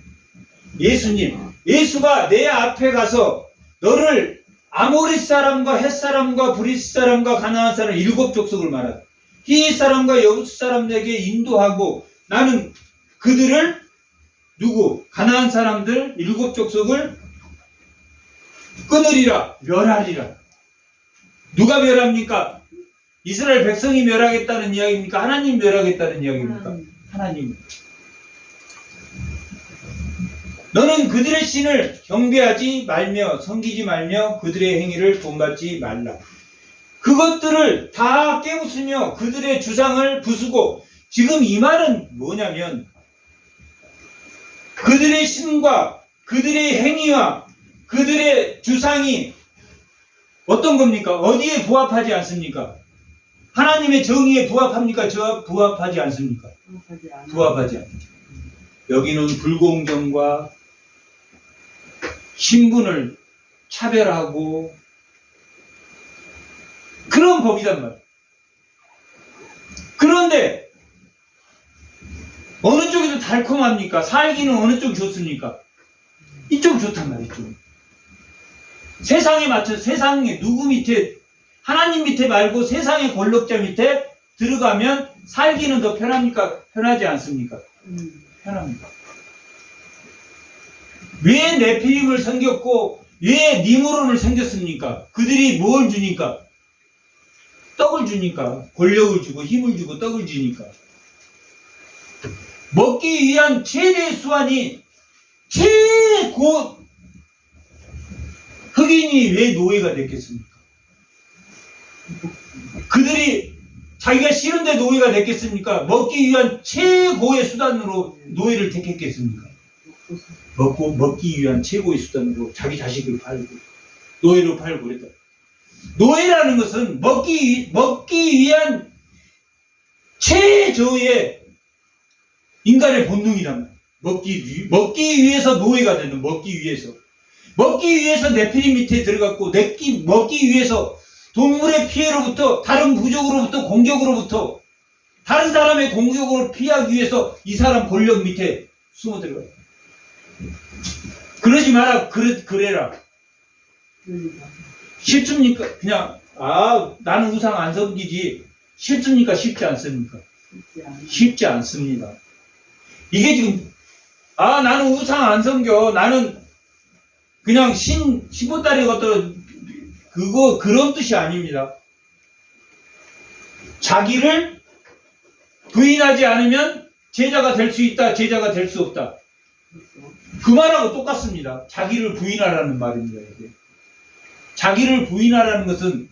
예수님. 예수가 내 앞에 가서 너를 아모리 사람과 헷 사람과 브리스 사람과 가나안 사람 7 족속을 말하다. 히윗 사람과 여부스 사람에게 인도하고 나는 그들을 가나안 사람들 7 족속을 끊으리라, 멸하리라. 누가 멸합니까? 이스라엘 백성이 멸하겠다는 이야기입니까? 하나님 멸하겠다는 이야기입니까? 하나님. 너는 그들의 신을 경배하지 말며 섬기지 말며 그들의 행위를 본받지 말라. 그것들을 다 깨우치며 그들의 주상을 부수고, 지금 이 말은 뭐냐면 그들의 신과 그들의 행위와 그들의 주상이 어떤 겁니까? 어디에 부합하지 않습니까? 하나님의 정의에 부합합니까? 부합하지 않습니까? 부합하지 않죠. 여기는 불공정과 신분을 차별하고 그런 법이란 말이에요. 그런데 어느 쪽이 더 달콤합니까? 살기는 어느 쪽이 좋습니까? 이쪽이 좋단 말이에요. 이쪽. 세상에 맞춰 세상에 누구 밑에 하나님 밑에 말고 세상의 권력자 밑에 들어가면 살기는 더 편합니까? 편하지 않습니까? 편합니다. 왜 네피림을 섬겼고 왜 니무론을 섬겼습니까? 그들이 뭘 주니까? 떡을 주니까. 권력을 주고 힘을 주고 떡을 주니까. 먹기 위한 최대의 수완이 최고 흑인이 왜 노예가 됐겠습니까? 그들이 자기가 싫은데 노예가 됐겠습니까? 먹기 위한 최고의 수단으로 노예를 택했겠습니까? 먹기 위한 최고의 수단으로 자기 자식을 팔고 노예로 팔고 그랬다. 노예라는 것은 먹기 위한 최저의 인간의 본능이란 말이야. 먹기 위해서 노예가 되는, 먹기 위해서 네피림 밑에 들어갔고, 먹기 위해서 동물의 피해로부터, 다른 부족으로부터, 공격으로부터, 다른 사람의 공격으로 피하기 위해서 이 사람 권력 밑에 숨어 들어가요. 그러지 마라, 그래라. 쉽습니까? 그냥, 나는 우상 안 섬기지. 쉽습니까? 쉽지 않습니까? 쉽지 않습니다. 이게 지금, 나는 우상 안 섬겨. 나는 그냥 신보따리 같은, 그런 뜻이 아닙니다. 자기를 부인하지 않으면 제자가 될 수 있다, 제자가 될 수 없다. 그 말하고 똑같습니다. 자기를 부인하라는 말입니다, 이게. 자기를 부인하라는 것은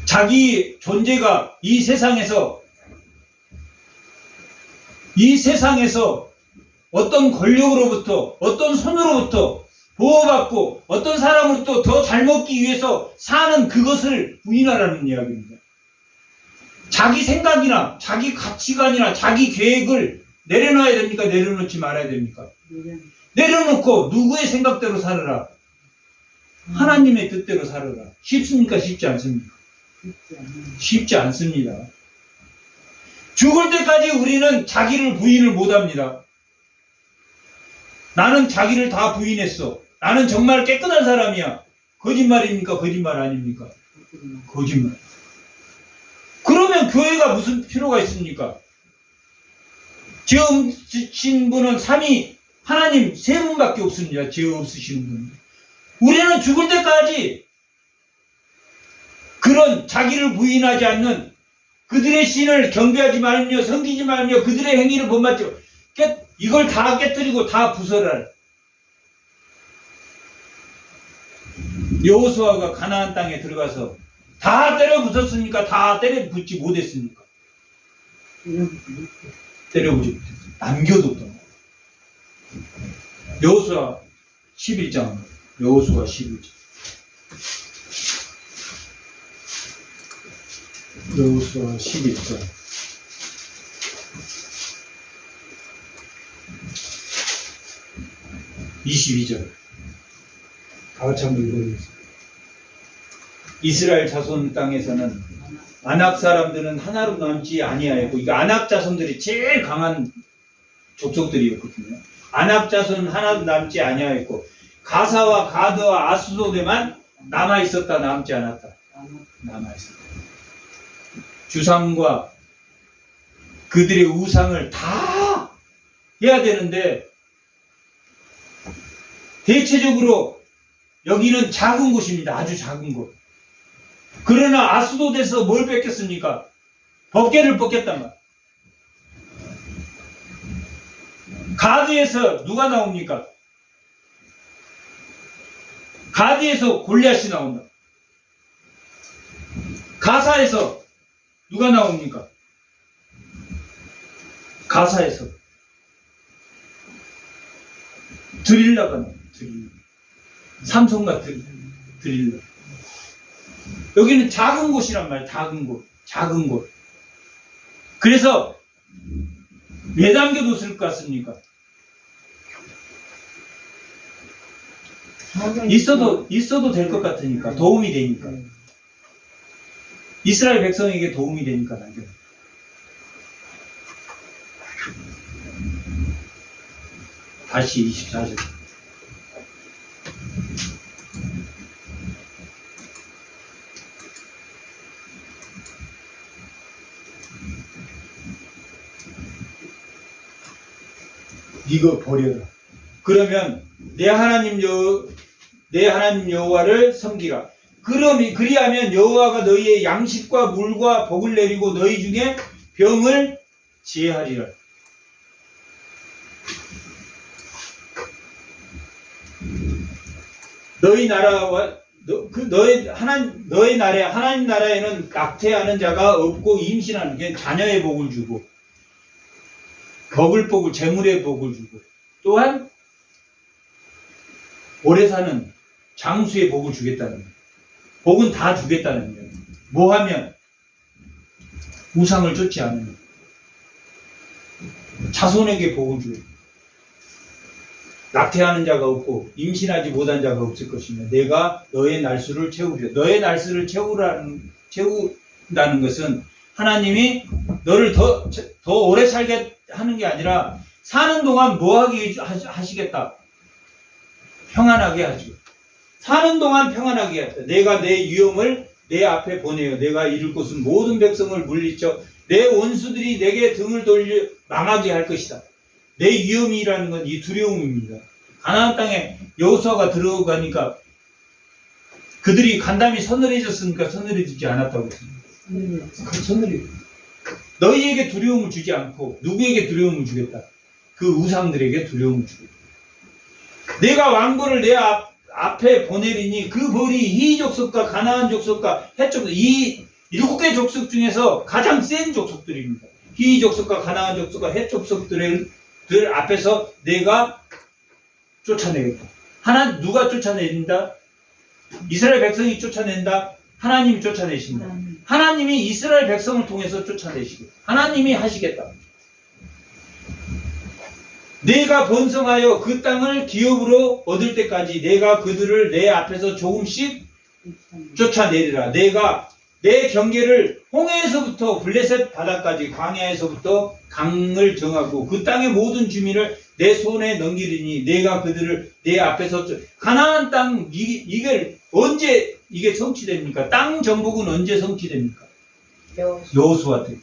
자기 존재가 이 세상에서 어떤 권력으로부터, 어떤 손으로부터 보호받고 어떤 사람으로부터 더 잘 먹기 위해서 사는 그것을 부인하라는 이야기입니다. 자기 생각이나 자기 가치관이나 자기 계획을 내려놔야 됩니까? 내려놓지 말아야 됩니까? 내려놓고 누구의 생각대로 살아라. 하나님의 뜻대로 살아라. 쉽습니까? 쉽지 않습니까? 쉽지 않습니다. 죽을 때까지 우리는 자기를 부인을 못합니다. 나는 자기를 다 부인했어. 나는 정말 깨끗한 사람이야. 거짓말입니까? 거짓말 아닙니까? 거짓말. 그러면 교회가 무슨 필요가 있습니까? 죄 없으신 분은 삼위 하나님 세 분밖에 없습니다. 죄 없으시는 분. 우리는 죽을 때까지 그런 자기를 부인하지 않는 그들의 신을 경배하지 말며 섬기지 말며 그들의 행위를 본받지 이걸 다 깨뜨리고 다 부숴라. 여호수아가 가나안 땅에 들어가서 다 때려 부쉈습니까? 다 때려 붙지 못했습니까? 때려 붙지 못했어요. 남겨뒀던 여호수아 11장. 여호수아 11장. 여호수아 11장. 22절. 다 같이 한번 읽어보겠습니다. 이스라엘 자손 땅에서는 아낙 사람들은 하나로 남지 아니하였고, 이거 아낙 자손들이 제일 강한 족속들이었거든요. 아낙 자손은 하나도 남지 아니하였고, 가사와 가드와 아스도데만 남아 있었다, 남지 않았다. 남아 있었다. 주상과 그들의 우상을 다 해야 되는데, 대체적으로 여기는 작은 곳입니다. 아주 작은 곳. 그러나 아스도데에서 뭘 뺏겼습니까? 법궤를 뺏겼단 말. 가드에서 누가 나옵니까? 가드에서 골리앗이 나온다. 가사에서 누가 나옵니까? 가사에서 드릴라가 나옵니다. 삼손과 드릴라. 여기는 작은 곳이란 말이에요. 작은 곳. 그래서 왜 남겨뒀을 것 같습니까? 있어도 될 것 같으니까, 도움이 되니까. 이스라엘 백성에게 도움이 되니까 남겨둬. 다시 24절. 이거 버려라. 그러면 내 하나님 여호와를 섬기라. 그리하면 여호와가 너희의 양식과 물과 복을 내리고 너희 중에 병을 제하리라. 너희 나라와 너희 나라에 하나님 나라에는 낙태하는 자가 없고 임신하는 게 자녀의 복을 주고 복을 재물의 복을 주고 또한 오래 사는 장수의 복을 주겠다는 거예요. 복은 다 주겠다는 거예요. 뭐 하면 우상을 쫓지 않으면 자손에게 복을 줘요. 낙태하는 자가 없고 임신하지 못한 자가 없을 것이며 내가 너의 날수를 채우리라. 너의 날수를 채운다는 것은 하나님이 너를 더 오래 살게 하는 게 아니라 사는 동안 뭐 하게 하시겠다. 평안하게 하죠. 사는 동안 평안하게 하겠다. 내가 내 위엄을 내 앞에 보내요. 내가 이룰 곳은 모든 백성을 물리쳐 내 원수들이 내게 등을 돌려 망하게 할 것이다. 내 위엄이라는 건 이 두려움입니다. 가나안 땅에 여호수아가 들어가니까 그들이 간담이 서늘해졌으니까 서늘해지지 않았다고 했습니다. 너희에게 두려움을 주지 않고 누구에게 두려움을 주겠다? 그 우상들에게 두려움을 주겠다. 내가 왕벌을 내 앞에 보내리니 그 벌이 히 족속과 가나안 족속과 헷 족속 이 7개 족속 중에서 가장 센 족속들입니다. 히 족속과 가나안 족속과 헷 족속들 앞에서 내가 쫓아내겠다. 누가 쫓아내린다? 이스라엘 백성이 쫓아낸다? 하나님이 쫓아내신다. 하나님이 이스라엘 백성을 통해서 쫓아내시겠다. 하나님이 하시겠다. 내가 번성하여 그 땅을 기업으로 얻을 때까지 내가 그들을 내 앞에서 조금씩 쫓아내리라. 내가 내 경계를 홍해에서부터 블레셋 바다까지 광야에서부터 강을 정하고 그 땅의 모든 주민을 내 손에 넘기리니 내가 그들을 내 앞에서 가나안 땅 이게 언제 이게 성취됩니까? 땅 정복은 언제 성취됩니까? 여호수아 때.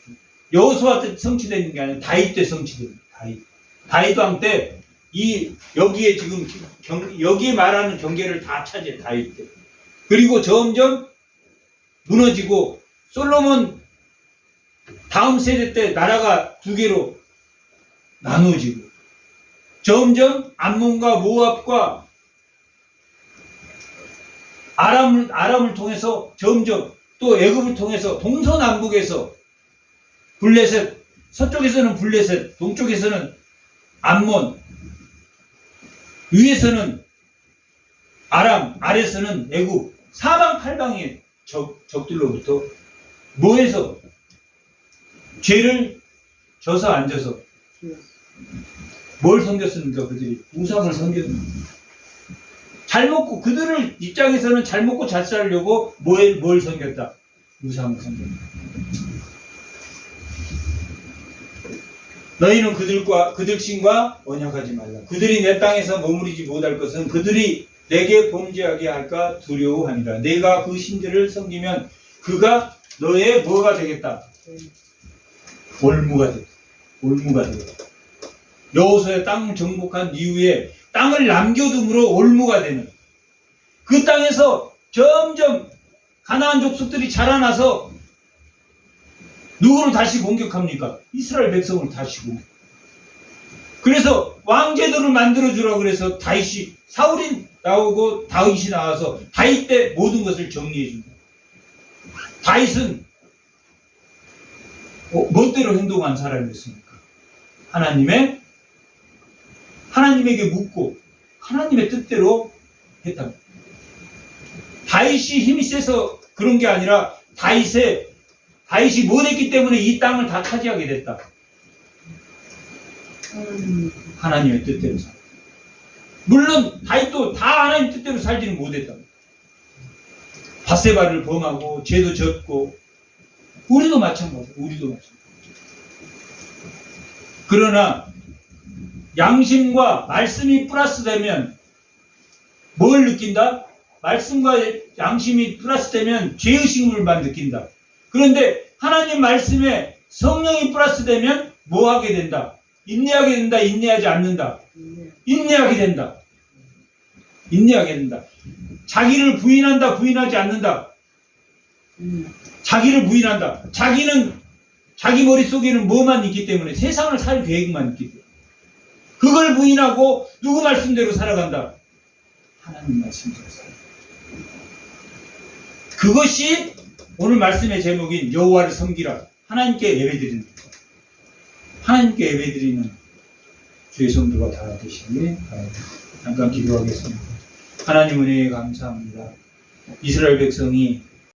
여호수아 때 성취되는 게 아니라 다윗 때 성취됩니다. 다윗 왕 때 여기에 지금 여기에 말하는 경계를 다 차지해 다윗 때. 그리고 점점 무너지고 솔로몬 다음 세대 때 나라가 2개로 나누어지고 점점 암몬과 모압과 아람을 통해서 점점 또 애굽을 통해서 동서남북에서 블레셋 서쪽에서는 블레셋 동쪽에서는 암몬 위에서는 아람 아래서는 애굽 사방팔방의 적들로부터 뭐해서 죄를 져서 앉아서 뭘 섬겼습니까? 그들이 우상을 섬겼습니다. 잘 먹고 그들을 입장에서는 잘 먹고 잘 살려고 뭘 섬겼다? 우상을 섬겼다. 너희는 그들 신과 언약하지 말라. 그들이 내 땅에서 머무르지 못할 것은 그들이 내게 범죄하게 할까 두려워하니라. 내가 그 신들을 섬기면 그가 너의 뭐가 되겠다? 올무가 되겠다. 여호수아의 땅 정복한 이후에 땅을 남겨둠으로 올무가 되는 그 땅에서 점점 가나안 족속들이 자라나서 누구를 다시 공격합니까? 이스라엘 백성을 다시 공격. 그래서 왕제도를 만들어주라고 그래서 사울이 나오고 다윗이 나와서 다윗 때 모든 것을 정리해준다. 다윗은 멋대로 행동한 사람이었습니까? 하나님에게 묻고 하나님의 뜻대로 했다. 다윗이 힘이 세서 그런 게 아니라 다윗이 못했기 때문에 이 땅을 다 차지하게 됐다. 하나님의 뜻대로 살아. 물론 다윗도 다 하나님 뜻대로 살지는 못했다. 밧세바를 범하고 죄도 졌고 우리도 마찬가지야. 그러나 양심과 말씀이 플러스 되면 뭘 느낀다? 말씀과 양심이 플러스 되면 죄의식물만 느낀다. 그런데 하나님 말씀에 성령이 플러스 되면 뭐 하게 된다? 인내하게 된다, 인내하지 않는다. 네. 인내하게 된다. 인내하게 된다. 자기를 부인한다, 부인하지 않는다. 자기를 부인한다. 자기는 자기 머릿속에는 뭐만 있기 때문에 세상을 살 계획만 있기 때문에 그걸 부인하고 누구 말씀대로 살아간다. 하나님 말씀대로 살아간다. 그것이 오늘 말씀의 제목인 여호와를 섬기라. 하나님께 예배드리는 하나님께 예배드리는 주의 성도가 다 되시길 바랍니다. 잠깐 기도하겠습니다. 하나님 은혜에 감사합니다. 이스라엘 백성이